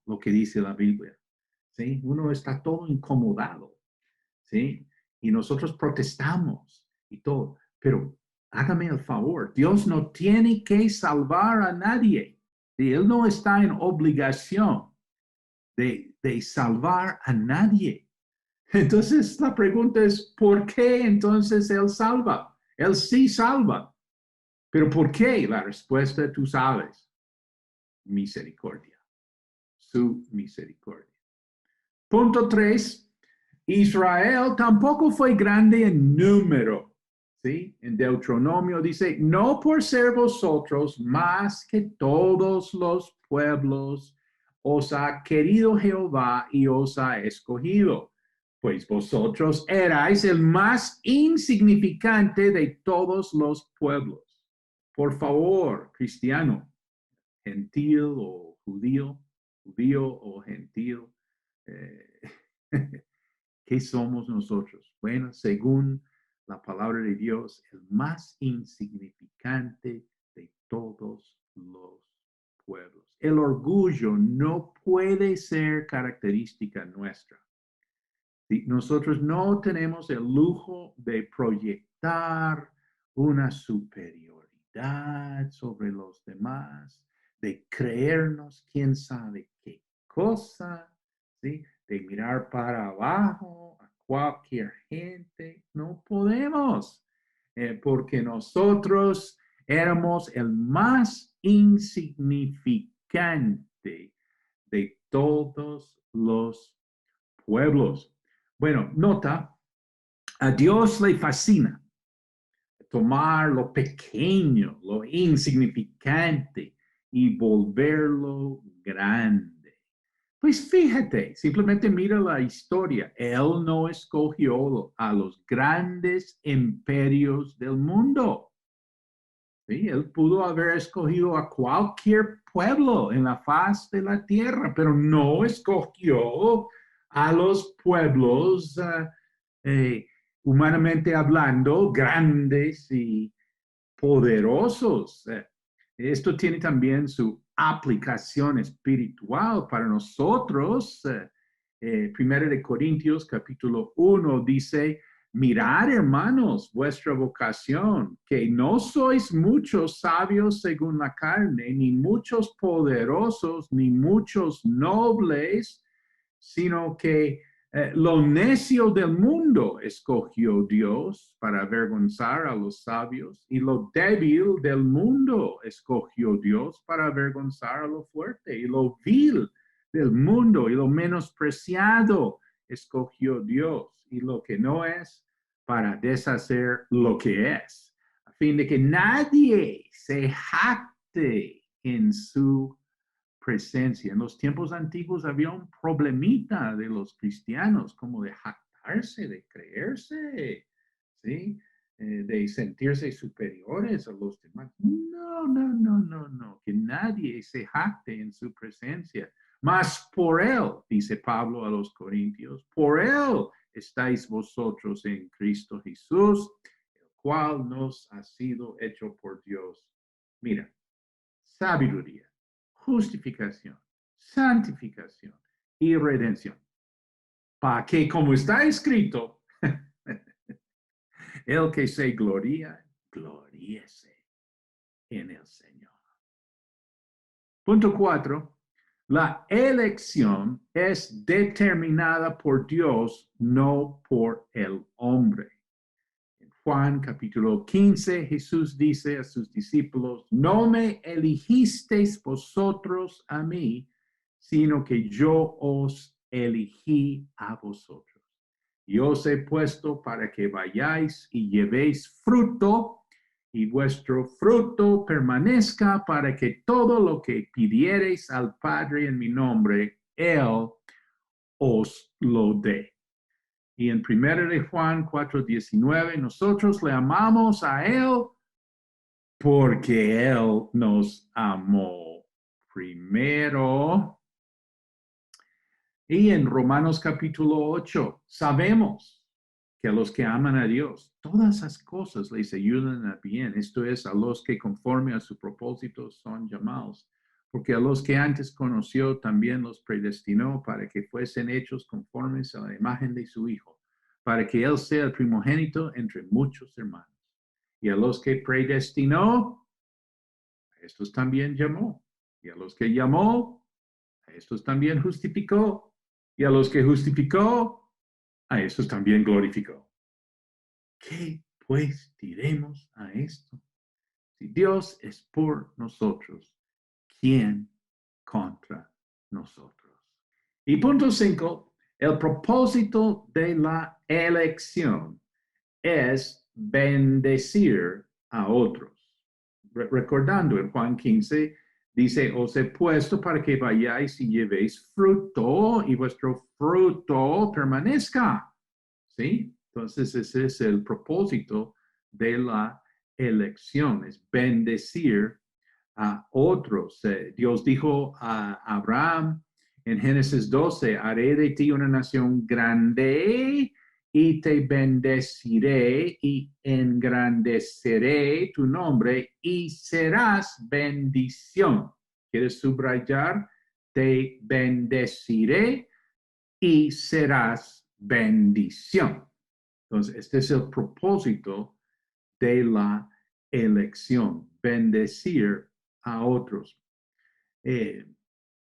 lo que dice la Biblia. ¿Sí? Uno está todo incomodado. ¿Sí? Y nosotros protestamos y todo. Pero hágame el favor, Dios no tiene que salvar a nadie. ¿Sí? Él no está en obligación de salvar a nadie. Entonces la pregunta es, ¿por qué entonces Él salva? Él sí salva. ¿Pero por qué? La respuesta tú sabes. Misericordia. Su misericordia. Punto 3. Israel tampoco fue grande en número. ¿Sí? En Deuteronomio dice, no por ser vosotros más que todos los pueblos os ha querido Jehová y os ha escogido, pues vosotros erais el más insignificante de todos los pueblos. Por favor, cristiano, gentil o judío o gentil, eh, ¿qué somos nosotros? Bueno, según la palabra de Dios, el más insignificante de todos los pueblos. El orgullo no puede ser característica nuestra. Nosotros no tenemos el lujo de proyectar una superioridad sobre los demás, de creernos quién sabe qué cosa, ¿sí? De mirar para abajo a cualquier gente. No podemos, porque nosotros éramos el más insignificante de todos los pueblos. Bueno, nota, a Dios le fascina tomar lo pequeño, lo insignificante y volverlo grande. Pues fíjate, simplemente mira la historia. Él no escogió a los grandes imperios del mundo. ¿Sí? Él pudo haber escogido a cualquier pueblo en la faz de la tierra, pero no escogió a los pueblos, humanamente hablando, grandes y poderosos. Esto tiene también su aplicación espiritual para nosotros. Primero de Corintios, capítulo 1, dice, mirad, hermanos, vuestra vocación, que no sois muchos sabios según la carne, ni muchos poderosos, ni muchos nobles, sino que lo necio del mundo escogió Dios para avergonzar a los sabios, y lo débil del mundo escogió Dios para avergonzar a lo fuerte, y lo vil del mundo y lo menospreciado escogió Dios, y lo que no es para deshacer lo que es, a fin de que nadie se jacte en su presencia. En los tiempos antiguos había un problemita de los cristianos, como de jactarse, de creerse, ¿sí? De sentirse superiores a los demás. No, no, no, no, no, que nadie se jacte en su presencia. Mas por él, dice Pablo a los Corintios, por él estáis vosotros en Cristo Jesús, el cual nos ha sido hecho por Dios. Mira, sabiduría, justificación, santificación y redención. Para que, como está escrito, el que se gloría, gloríese en el Señor. Punto 4. La elección es determinada por Dios, no por el hombre. En Juan capítulo 15, Jesús dice a sus discípulos, no me elegisteis vosotros a mí, sino que yo os elegí a vosotros. Y os he puesto para que vayáis y llevéis fruto, y vuestro fruto permanezca, para que todo lo que pidiereis al Padre en mi nombre, Él os lo dé. Y en 1 de Juan 4:19, nosotros le amamos a Él porque Él nos amó primero. Y en Romanos capítulo 8, sabemos que a los que aman a Dios, todas esas cosas les ayudan a bien. Esto es, a los que conforme a su propósito son llamados. Porque a los que antes conoció también los predestinó para que fuesen hechos conformes a la imagen de su Hijo, para que Él sea el primogénito entre muchos hermanos. Y a los que predestinó, a estos también llamó. Y a los que llamó, a estos también justificó. Y a los que justificó, a estos también glorificó. ¿Qué pues diremos a esto? Si Dios es por nosotros, ¿quién contra nosotros? Y punto 5, el propósito de la elección es bendecir a otros. Recordando en Juan 15, dice, os he puesto para que vayáis y llevéis fruto y vuestro fruto permanezca. ¿Sí? Entonces ese es el propósito de la elección, es bendecir a otros. Dios dijo a Abraham en Génesis 12, haré de ti una nación grande y te bendeciré y engrandeceré tu nombre y serás bendición. ¿Quieres subrayar? Te bendeciré y serás bendición. Entonces, este es el propósito de la elección, bendecir a otros.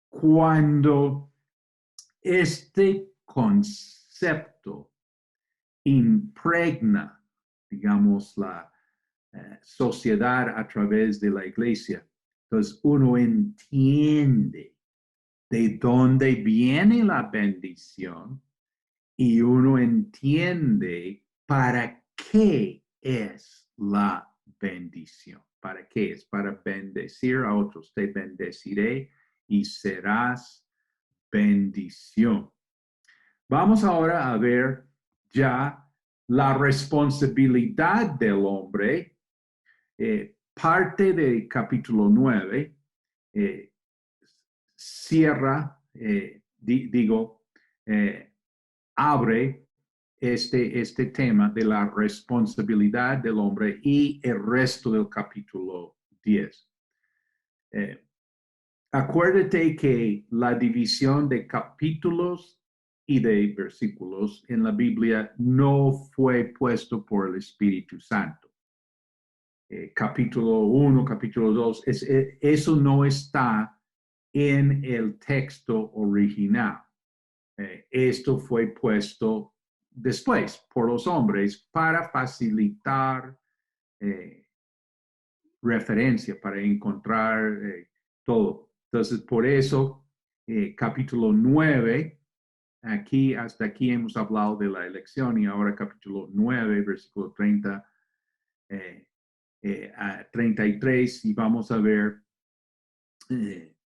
Cuando este concepto impregna, digamos, la sociedad a través de la iglesia, entonces uno entiende de dónde viene la bendición y uno entiende para qué es la bendición. ¿Para qué es? Para bendecir a otros. Te bendeciré y serás bendición. Vamos ahora a ver ya la responsabilidad del hombre. Parte del capítulo 9 cierra, abre este tema de la responsabilidad del hombre y el resto del capítulo 10. Acuérdate que la división de capítulos y de versículos en la Biblia no fue puesto por el Espíritu Santo. Capítulo 1, capítulo 2, eso no está en el texto original. Esto fue puesto después por los hombres para facilitar referencia, para encontrar todo. Entonces, por eso, capítulo 9, hasta aquí hemos hablado de la elección y ahora capítulo 9, versículo 30 a 33 y vamos a ver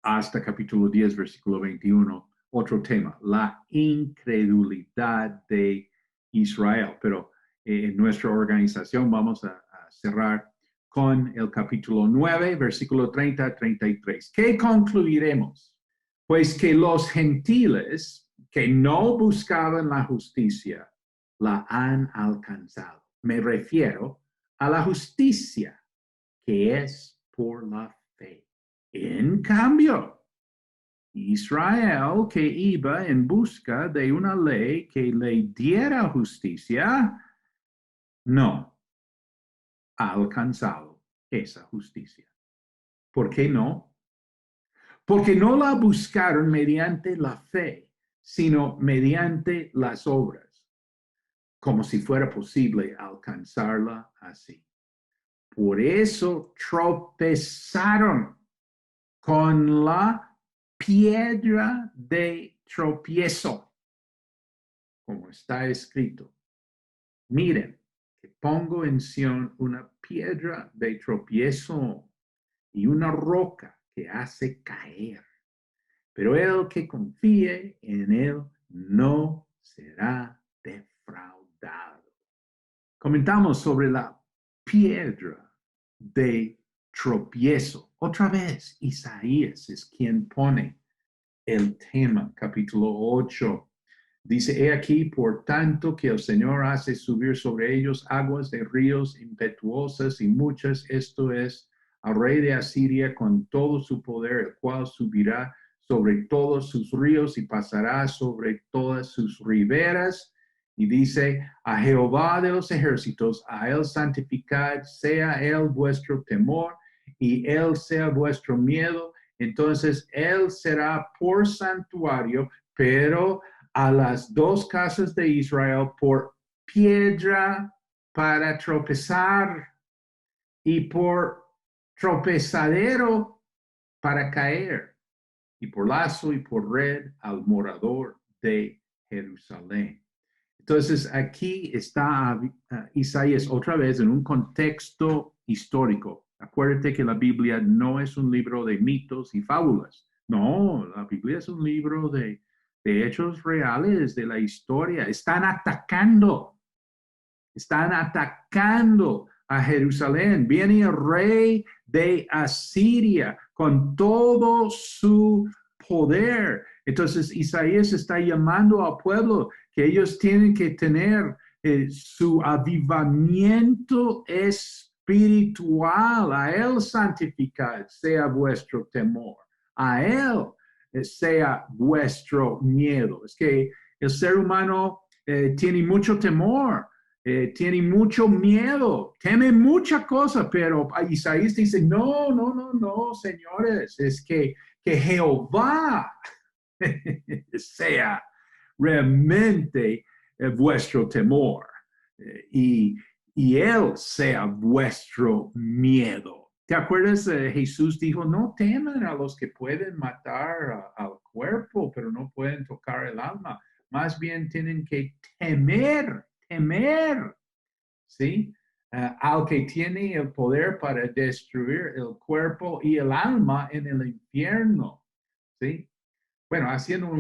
hasta capítulo 10, versículo 21, otro tema, la incredulidad de Israel. Pero en nuestra organización vamos a cerrar con el capítulo 9, versículo 30 a 33. ¿Qué concluiremos? Pues que los gentiles que no buscaban la justicia la han alcanzado. Me refiero a la justicia que es por la fe. En cambio, Israel, que iba en busca de una ley que le diera justicia, no ha alcanzado esa justicia. ¿Por qué no? Porque no la buscaron mediante la fe, sino mediante las obras, como si fuera posible alcanzarla así. Por eso tropezaron con la piedra de tropiezo, como está escrito. Miren, que pongo en Sión una piedra de tropiezo y una roca que hace caer. Pero el que confíe en él no será defraudado. Comentamos sobre la piedra de tropiezo. Otra vez, Isaías es quien pone el tema, capítulo 8. Dice, he aquí, por tanto, que el Señor hace subir sobre ellos aguas de ríos impetuosas y muchas, esto es, al rey de Asiria con todo su poder, el cual subirá sobre todos sus ríos y pasará sobre todas sus riberas. Y dice, a Jehová de los ejércitos, a él santificad, sea él vuestro temor y él sea vuestro miedo. Entonces él será por santuario, pero a las dos casas de Israel por piedra para tropezar y por tropezadero para caer, y por lazo y por red al morador de Jerusalén. Entonces aquí está Isaías otra vez en un contexto histórico. Acuérdate que la Biblia no es un libro de mitos y fábulas. No, la Biblia es un libro de hechos reales de la historia. Están atacando a Jerusalén. Viene el rey de Asiria con todo su poder. Entonces Isaías está llamando al pueblo que ellos tienen que tener su avivamiento espiritual. A él santificad sea vuestro temor. a Él sea vuestro miedo. Es que el ser humano tiene mucho temor, tiene mucho miedo, teme mucha cosa, pero Isaías dice, no, no, no, no, señores, es que Jehová sea realmente vuestro temor y Él sea vuestro miedo. ¿Te acuerdas? Jesús dijo, no teman a los que pueden matar al cuerpo, pero no pueden tocar el alma. Más bien tienen que temer, ¿sí? Al que tiene el poder para destruir el cuerpo y el alma en el infierno, ¿sí? Bueno, haciendo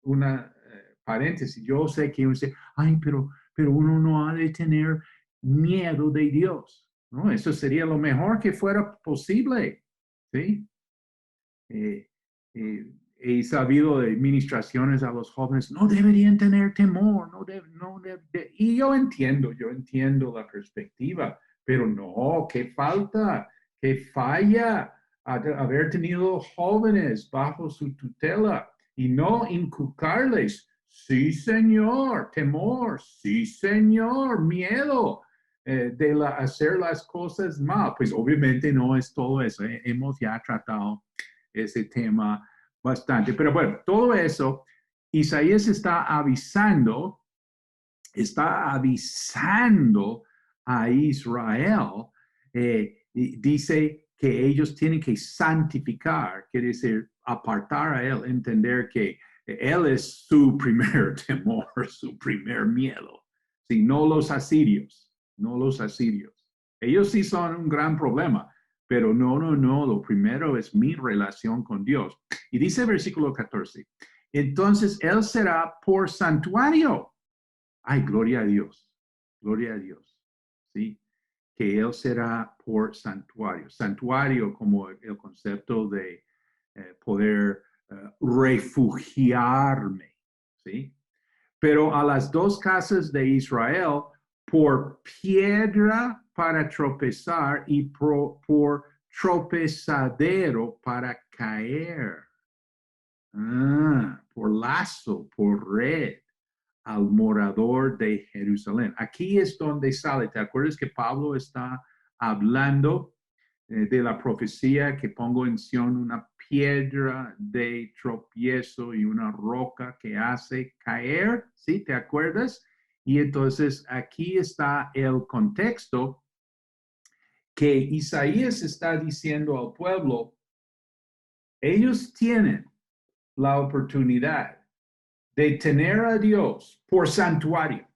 una paréntesis, yo sé que uno dice, ay, pero uno no ha de tener miedo de Dios, ¿no? Eso sería lo mejor que fuera posible, ¿sí? Eh, he sabido de ministraciones a los jóvenes, no deberían tener temor, y yo entiendo la perspectiva, pero no, qué falta, qué falla haber tenido jóvenes bajo su tutela y no inculcarles, sí señor, temor, sí señor, miedo. Hacer las cosas mal, pues obviamente no es todo eso. Hemos ya tratado ese tema bastante. Pero bueno, todo eso, Isaías está avisando a Israel, dice que ellos tienen que santificar, quiere decir apartar a Él, entender que Él es su primer temor, su primer miedo. Si no los asirios, no los asirios. Ellos sí son un gran problema, pero no, lo primero es mi relación con Dios. Y dice el versículo 14, entonces Él será por santuario. Ay, gloria a Dios, ¿sí? Que Él será por santuario. Santuario como el concepto de poder refugiarme, ¿sí? Pero a las dos casas de Israel, por piedra para tropezar y por tropezadero para caer. Por lazo, por red al morador de Jerusalén. Aquí es donde sale. ¿Te acuerdas que Pablo está hablando de la profecía que pongo en Sion una piedra de tropiezo y una roca que hace caer? ¿Sí? ¿Te acuerdas? Y entonces aquí está el contexto que Isaías está diciendo al pueblo, ellos tienen la oportunidad de tener a Dios por santuario,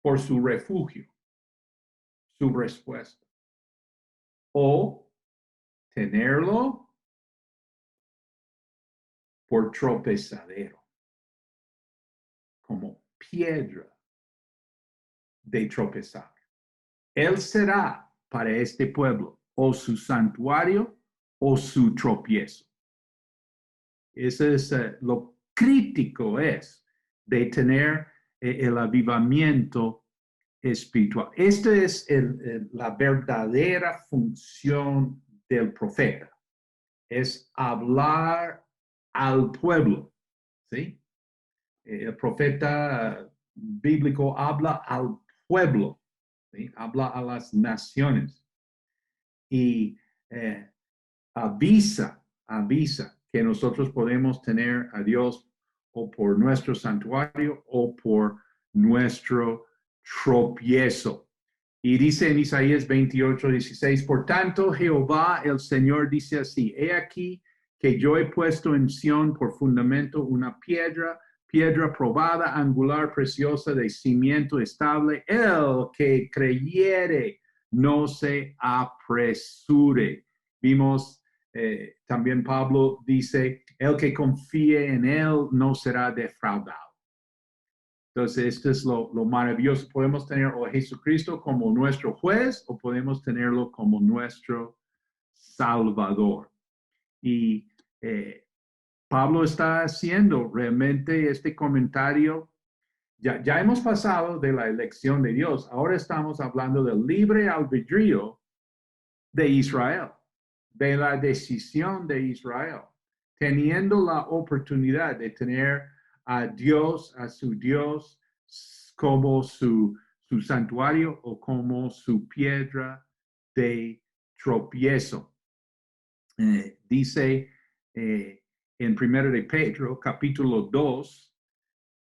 por su refugio, su respuesta, o tenerlo por tropezadero, como piedra de tropezar. Él será para este pueblo o su santuario o su tropiezo. Eso es lo crítico es de tener el avivamiento espiritual. Esta es la verdadera función del profeta, es hablar al pueblo, ¿sí? El profeta bíblico habla al pueblo, ¿sí? Habla a las naciones y avisa que nosotros podemos tener a Dios o por nuestro santuario o por nuestro tropiezo. Y dice en Isaías 28:16, por tanto, Jehová el Señor dice así, he aquí que yo he puesto en Sión por fundamento una piedra probada, angular, preciosa, de cimiento estable. El que creyere, no se apresure. Vimos también Pablo dice, el que confíe en él no será defraudado. Entonces, esto es lo maravilloso. Podemos tener a Jesucristo como nuestro juez o podemos tenerlo como nuestro Salvador. Y Pablo está haciendo realmente este comentario. Ya hemos pasado de la elección de Dios. Ahora estamos hablando del libre albedrío de Israel. de la decisión de Israel, teniendo la oportunidad de tener a Dios, a su Dios, como su santuario o como su piedra de tropiezo. Dice en 1 de Pedro, capítulo 2,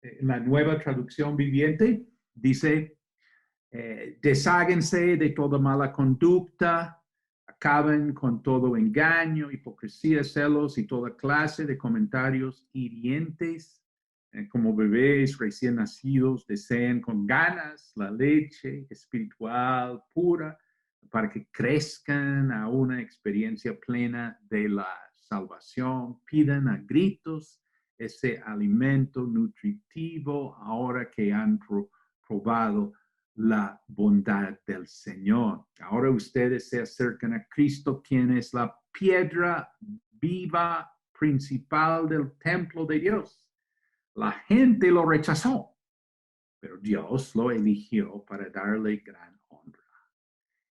en la nueva traducción viviente, dice, desháganse de toda mala conducta, acaben con todo engaño, hipocresía, celos y toda clase de comentarios hirientes. Como bebés recién nacidos, deseen con ganas la leche espiritual pura para que crezcan a una experiencia plena de la salvación. Pidan a gritos ese alimento nutritivo ahora que han probado la bondad del Señor. Ahora ustedes se acercan a Cristo, quien es la piedra viva principal del templo de Dios. La gente lo rechazó, pero Dios lo eligió para darle gran honra.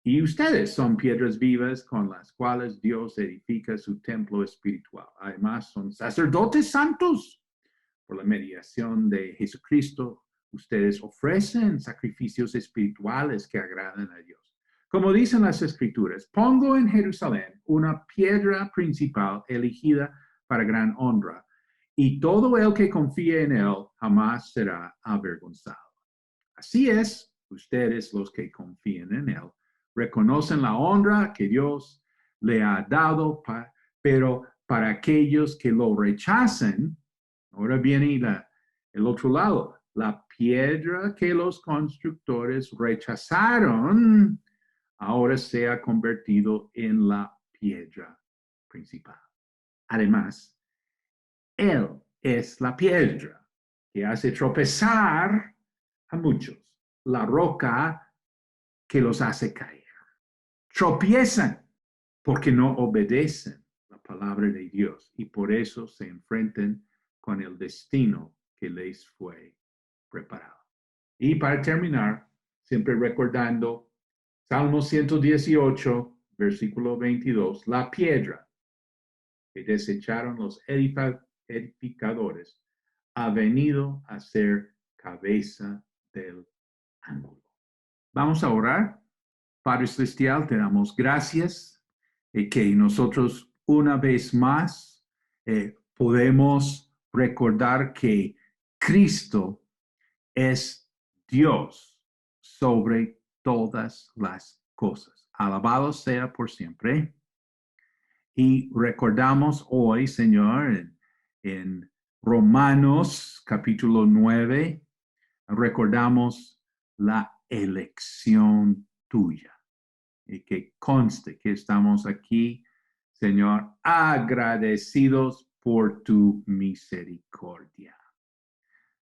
Y ustedes son piedras vivas con las cuales Dios edifica su templo espiritual. Además, son sacerdotes santos. Por la mediación de Jesucristo, ustedes ofrecen sacrificios espirituales que agradan a Dios. Como dicen las Escrituras, pongo en Jerusalén una piedra principal elegida para gran honra, y todo el que confíe en él jamás será avergonzado. Así es, ustedes los que confíen en él reconocen la honra que Dios le ha dado, pero para aquellos que lo rechacen, ahora viene el otro lado, la piedra que los constructores rechazaron, ahora se ha convertido en la piedra principal. Además, Él es la piedra que hace tropezar a muchos, la roca que los hace caer. Tropiezan porque no obedecen la palabra de Dios y por eso se enfrentan con el destino que les fue preparado. Y para terminar, siempre recordando Salmo 118, versículo 22, la piedra que desecharon los edificadores ha venido a ser cabeza del ángulo. Vamos a orar. Padre Celestial, te damos gracias que nosotros una vez más podemos recordar que Cristo es Dios sobre todas las cosas. Alabado sea por siempre. Y recordamos hoy, Señor, en Romanos capítulo 9, recordamos la elección tuya. Y que conste que estamos aquí, Señor, agradecidos por tu misericordia.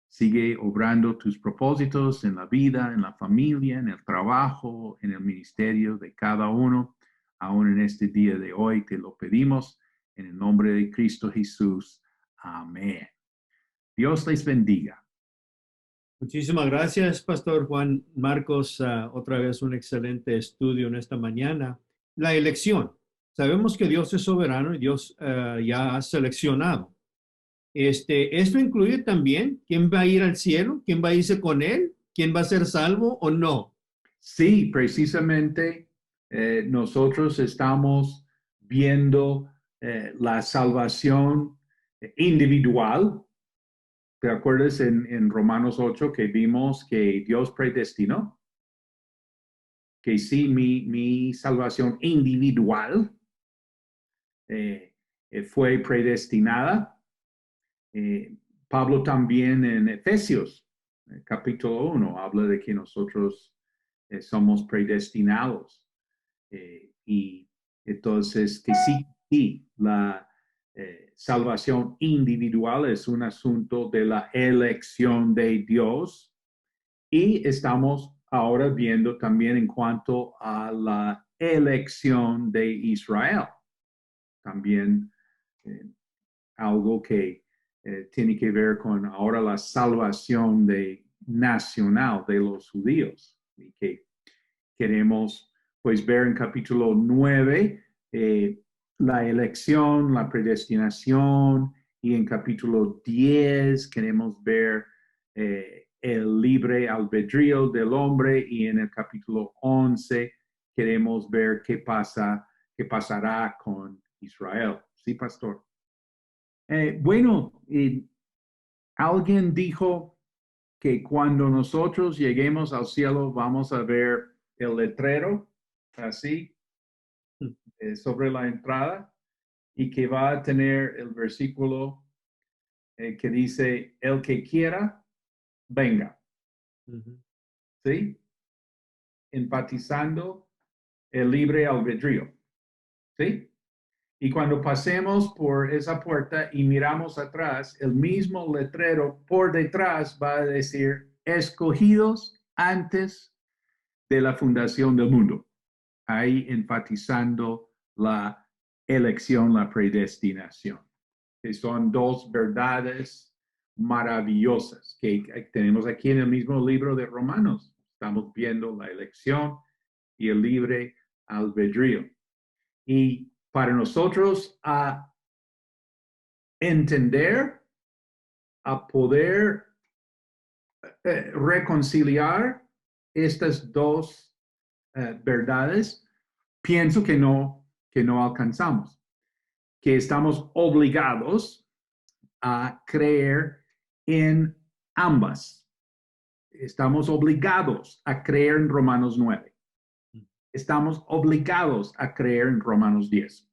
Sigue obrando tus propósitos en la vida, en la familia, en el trabajo, en el ministerio de cada uno. Aún en este día de hoy te lo pedimos en el nombre de Cristo Jesús. Amén. Dios les bendiga. Muchísimas gracias, Pastor Juan Marcos. Otra vez un excelente estudio en esta mañana. La elección. Sabemos que Dios es soberano y Dios ya ha seleccionado. Esto incluye también quién va a ir al cielo, quién va a irse con él, quién va a ser salvo o no. Sí, precisamente nosotros estamos viendo la salvación individual. ¿Te acuerdas en Romanos 8 que vimos que Dios predestinó? Que sí, mi salvación individual fue predestinada. Pablo también en Efesios, capítulo 1, habla de que nosotros somos predestinados. Y entonces, que sí, la salvación individual es un asunto de la elección de Dios. Y estamos ahora viendo también en cuanto a la elección de Israel. También algo que tiene que ver con ahora la salvación nacional de los judíos. Y que queremos pues ver en capítulo 9 la elección, la predestinación, y en capítulo 10 queremos ver el libre albedrío del hombre, y en el capítulo 11 queremos ver qué pasará con Israel. Sí, pastor. Bueno, alguien dijo que cuando nosotros lleguemos al cielo vamos a ver el letrero así sobre la entrada, y que va a tener el versículo que dice, el que quiera, venga. Ujú. ¿Sí? Enfatizando el libre albedrío. ¿Sí? Y cuando pasemos por esa puerta y miramos atrás, el mismo letrero por detrás va a decir, escogidos antes de la fundación del mundo. Ahí enfatizando la elección, la predestinación, que son dos verdades maravillosas que tenemos aquí en el mismo libro de Romanos. Estamos viendo la elección y el libre albedrío. Y para nosotros a entender, a poder reconciliar estas dos verdades, pienso que no alcanzamos, que estamos obligados a creer en ambas. Estamos obligados a creer en Romanos 9. Estamos obligados a creer en Romanos 10.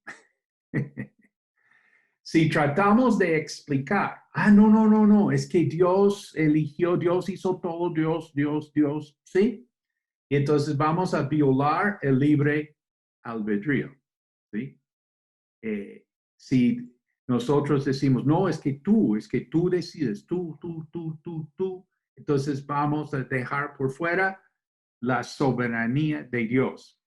Si tratamos de explicar, no, es que Dios eligió, Dios hizo todo, Dios, ¿sí? Y entonces vamos a violar el libre albedrío, ¿sí? Si nosotros decimos, no, es que tú decides, tú, entonces vamos a dejar por fuera la soberanía de Dios.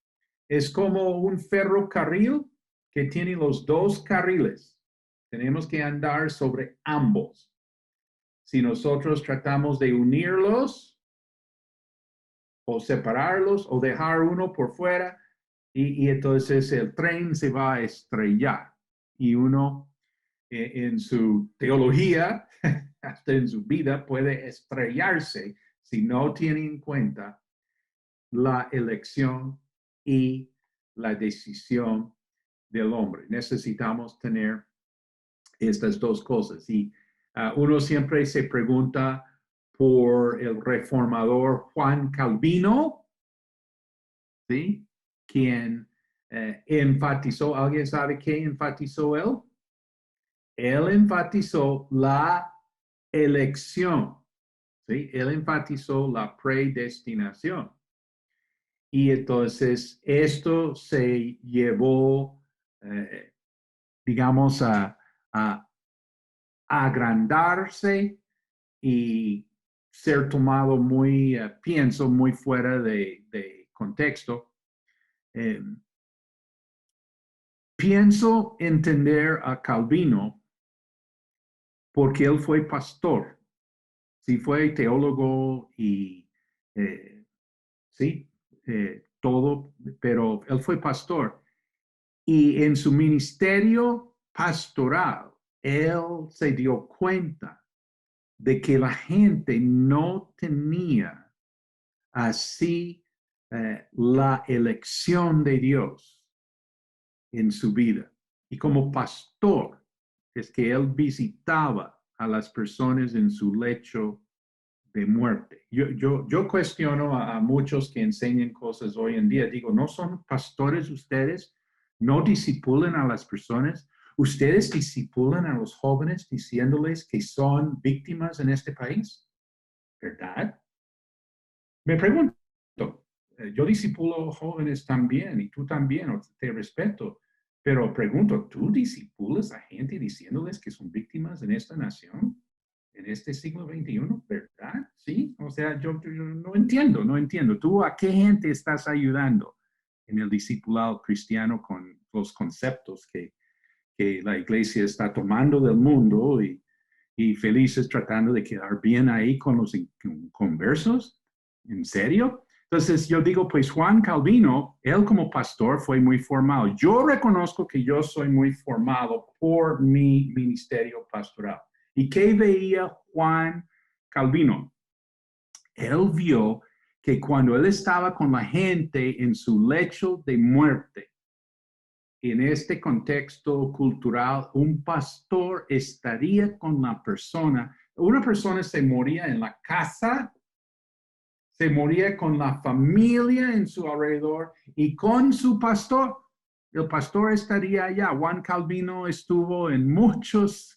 Es como un ferrocarril que tiene los dos carriles. Tenemos que andar sobre ambos. Si nosotros tratamos de unirlos o separarlos o dejar uno por fuera, y entonces el tren se va a estrellar. Y uno en su teología, hasta en su vida, puede estrellarse si no tiene en cuenta la elección y la decisión del hombre. Necesitamos tener estas dos cosas. Y uno siempre se pregunta por el reformador Juan Calvino, ¿sí? Quien enfatizó, ¿alguien sabe qué enfatizó él? Él enfatizó la elección, ¿sí? Él enfatizó la predestinación. Y entonces esto se llevó, digamos, a agrandarse y ser tomado muy, pienso, muy fuera de contexto. Pienso entender a Calvino porque él fue pastor, sí fue teólogo y sí, todo, pero él fue pastor. Y en su ministerio pastoral, él se dio cuenta de que la gente no tenía así la elección de Dios en su vida. Y como pastor, es que él visitaba a las personas en su lecho de muerte. Yo cuestiono a muchos que enseñan cosas hoy en día. Digo, ¿no son pastores ustedes? ¿No disipulan a las personas? ¿Ustedes disipulan a los jóvenes diciéndoles que son víctimas en este país? ¿Verdad? Me pregunto, yo disipulo jóvenes también y tú también, te respeto, pero pregunto, ¿tú disipulas a gente diciéndoles que son víctimas en esta nación, en este siglo XXI? ¿Verdad? Sí, o sea, yo no entiendo. ¿Tú a qué gente estás ayudando en el discipulado cristiano con los conceptos que la iglesia está tomando del mundo y felices tratando de quedar bien ahí con los conversos? ¿En serio? Entonces yo digo, pues Juan Calvino, él como pastor fue muy formado. Yo reconozco que yo soy muy formado por mi ministerio pastoral. ¿Y qué veía Juan Calvino? Él vio que cuando él estaba con la gente en su lecho de muerte, en este contexto cultural, un pastor estaría con la persona. Una persona se moría en la casa, se moría con la familia en su alrededor y con su pastor. El pastor estaría allá. Juan Calvino estuvo en muchos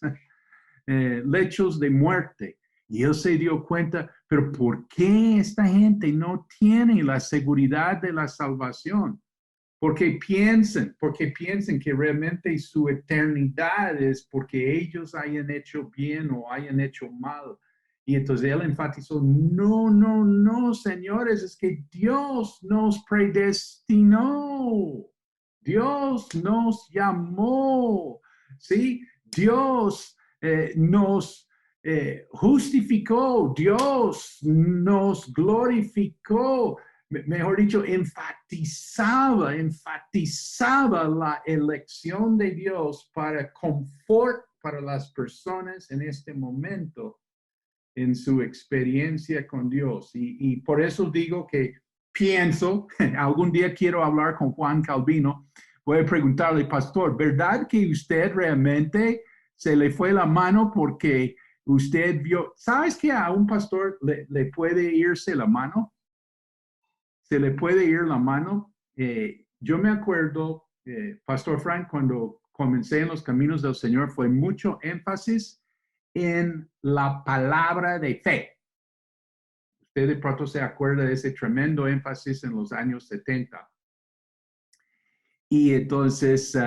lechos de muerte. Y él se dio cuenta, pero ¿por qué esta gente no tiene la seguridad de la salvación? Porque piensen que realmente su eternidad es porque ellos hayan hecho bien o hayan hecho mal. Y entonces él enfatizó, no, no, no, señores, es que Dios nos predestinó. Dios nos llamó, ¿sí? Dios nos justificó, Dios nos glorificó. Mejor dicho, enfatizaba la elección de Dios para confort para las personas en este momento en su experiencia con Dios. Y por eso digo que pienso, algún día quiero hablar con Juan Calvino, voy a preguntarle, pastor, ¿verdad que usted realmente se le fue la mano porque usted vio, sabes que a un pastor le puede irse la mano? Se le puede ir la mano. Yo me acuerdo, Pastor Frank, cuando comencé en los caminos del Señor, fue mucho énfasis en la palabra de fe. Usted de pronto se acuerda de ese tremendo énfasis en los años 70. Y entonces,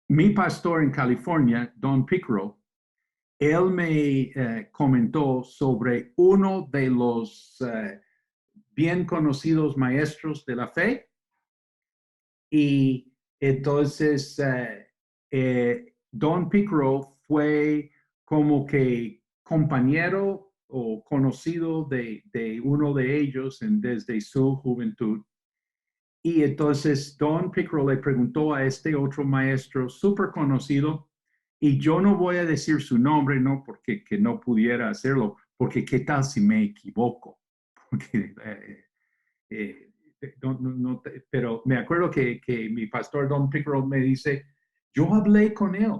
mi pastor en California, Don Pickerel, él me comentó sobre uno de los bien conocidos maestros de la fe. Y entonces, Don Pickerel fue como que compañero o conocido de uno de ellos desde su juventud. Y entonces Don Pickerel le preguntó a este otro maestro súper conocido, y yo no voy a decir su nombre, no porque que no pudiera hacerlo, porque qué tal si me equivoco. Porque, pero me acuerdo que mi pastor Don Pickerel me dice, yo hablé con él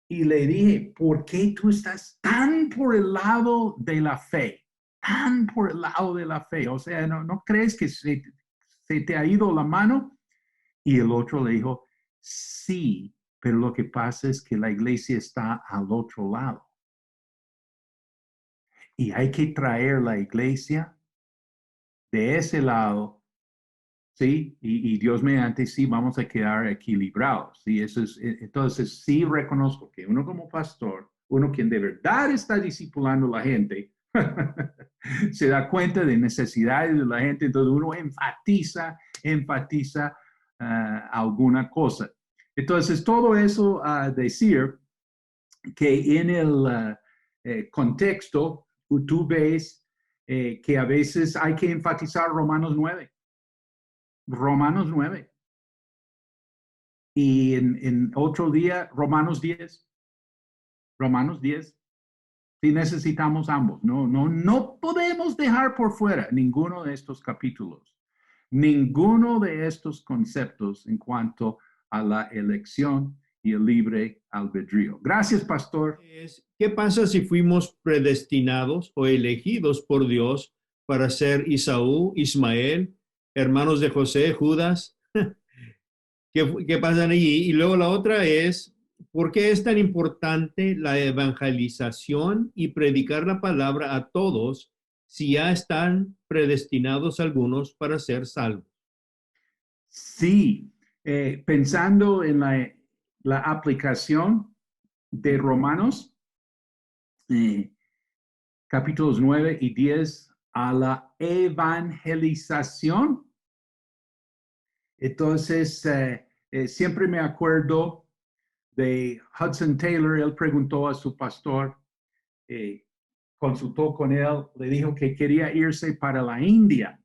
y le dije, ¿por qué tú estás tan por el lado de la fe? Tan por el lado de la fe. O sea, ¿no crees que se te ha ido la mano? Y el otro le dijo, sí, pero lo que pasa es que la iglesia está al otro lado. Y hay que traer la iglesia de ese lado, ¿sí? Y Dios mediante, sí, vamos a quedar equilibrados, ¿sí? Eso es, entonces, sí reconozco que uno como pastor, uno quien de verdad está discipulando a la gente, se da cuenta de necesidades de la gente, entonces uno enfatiza alguna cosa. Entonces, todo eso a decir que en el contexto, tú ves que a veces hay que enfatizar Romanos 9. Romanos 9. Y en otro día, Romanos 10. Romanos 10. Sí necesitamos ambos. No podemos dejar por fuera ninguno de estos capítulos, ninguno de estos conceptos en cuanto a la elección y el libre albedrío. Gracias, pastor. ¿Qué pasa si fuimos predestinados o elegidos por Dios para ser Isaú, Ismael, hermanos de José, Judas? ¿Qué pasa allí? Y luego la otra es, ¿por qué es tan importante la evangelización y predicar la palabra a todos si ya están predestinados algunos para ser salvos? Sí, pensando en la aplicación de Romanos, capítulos 9 y 10, a la evangelización. Entonces, siempre me acuerdo de Hudson Taylor. Él preguntó a su pastor, consultó con él, le dijo que quería irse para la India.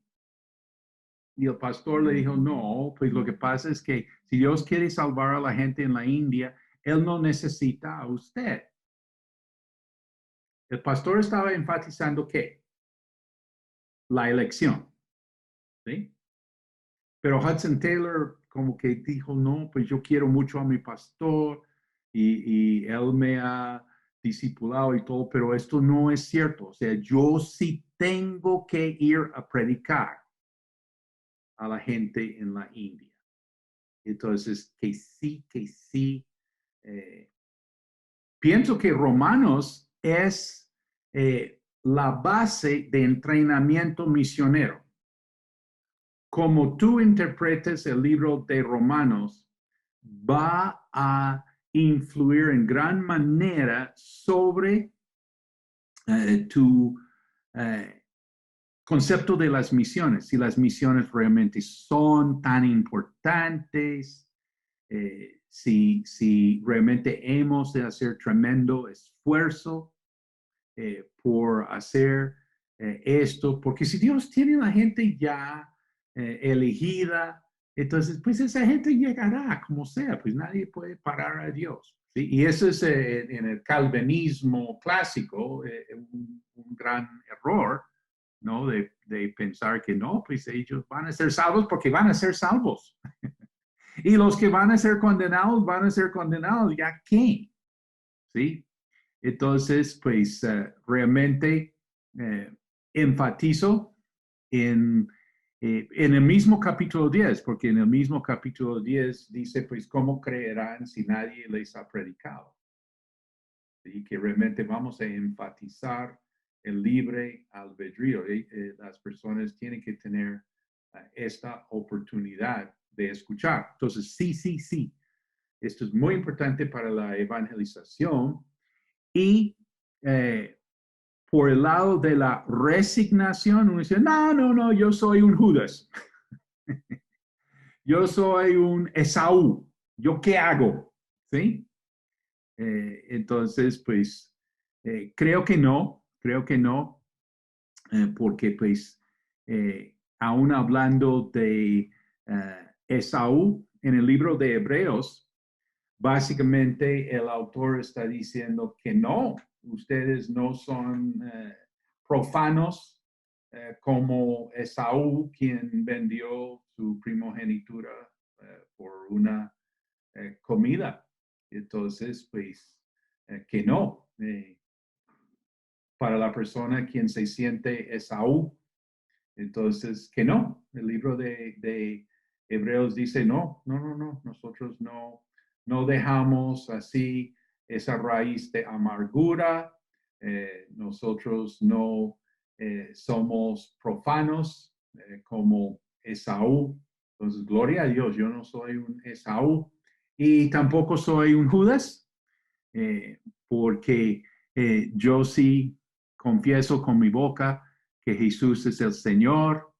Y el pastor le dijo, no, pues lo que pasa es que si Dios quiere salvar a la gente en la India, Él no necesita a usted. El pastor estaba enfatizando ¿qué? La elección, ¿sí? Pero Hudson Taylor como que dijo, no, pues yo quiero mucho a mi pastor y él me ha discipulado y todo, pero esto no es cierto. O sea, yo sí tengo que ir a predicar a la gente en la India. Entonces, que sí. Pienso que Romanos es la base de entrenamiento misionero. Como tú interpretes el libro de Romanos, va a influir en gran manera sobre tu concepto de las misiones, si las misiones realmente son tan importantes, si realmente hemos de hacer tremendo esfuerzo por hacer esto, porque si Dios tiene a la gente ya elegida, entonces pues esa gente llegará como sea, pues nadie puede parar a Dios. ¿Sí? Y eso es en el calvinismo clásico un gran error, ¿no? De pensar que no, pues ellos van a ser salvos porque van a ser salvos. Y los que van a ser condenados, ¿ya qué? ¿Sí? Entonces, pues realmente enfatizo en el mismo capítulo 10, porque en el mismo capítulo 10 dice, pues, ¿cómo creerán si nadie les ha predicado? Y que realmente vamos a enfatizar el libre albedrío. Las personas tienen que tener esta oportunidad de escuchar. Entonces, sí. Esto es muy importante para la evangelización. Y por el lado de la resignación, uno dice, no, yo soy un Judas. Yo soy un Esaú. ¿Yo qué hago? ¿Sí? Entonces, pues, creo que no, porque pues, aún hablando de Esaú, en el libro de Hebreos, básicamente el autor está diciendo que no, ustedes no son profanos como Esaú, quien vendió su primogenitura por una comida. Entonces, pues, que no. Para la persona quien se siente Esaú, entonces, que no. El libro de Hebreos dice, no, nosotros no dejamos así esa raíz de amargura, nosotros no somos profanos como Esaú. Entonces, gloria a Dios, yo no soy un Esaú y tampoco soy un Judas, porque yo sí confieso con mi boca que Jesús es el Señor.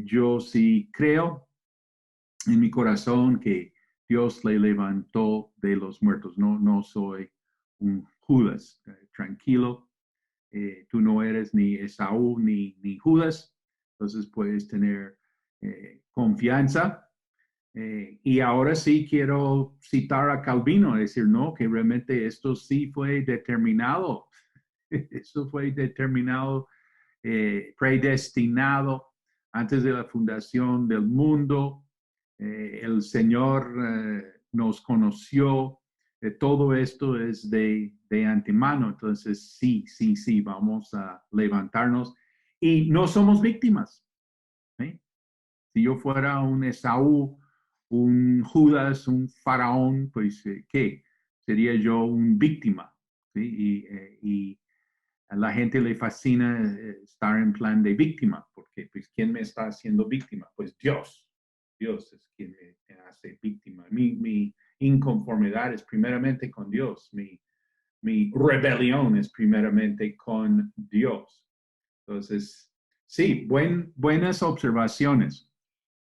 Yo sí creo en mi corazón que Dios le levantó de los muertos. No soy un Judas. Tranquilo, tú no eres ni Esaú ni Judas. Entonces puedes tener confianza. Y ahora sí quiero citar a Calvino, decir, no, que realmente esto sí fue determinado. Esto fue determinado, predestinado antes de la fundación del mundo. El Señor nos conoció. Todo esto es de antemano. Entonces, sí, vamos a levantarnos. Y no somos víctimas. ¿Sí? Si yo fuera un Esaú, un Judas, un faraón, pues, ¿qué? Sería yo un víctima. ¿Sí? Y a la gente le fascina estar en plan de víctima, porque pues ¿quién me está haciendo víctima? Pues Dios. Dios es quien me hace víctima. Mi inconformidad es primeramente con Dios. Mi rebelión es primeramente con Dios. Entonces, sí, buenas observaciones.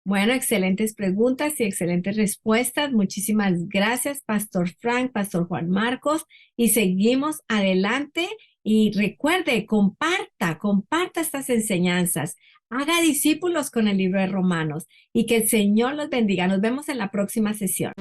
Bueno, excelentes preguntas y excelentes respuestas. Muchísimas gracias, Pastor Frank, Pastor Juan Marcos. Y seguimos adelante Y recuerde, comparta estas enseñanzas. Haga discípulos con el libro de Romanos y que el Señor los bendiga. Nos vemos en la próxima sesión.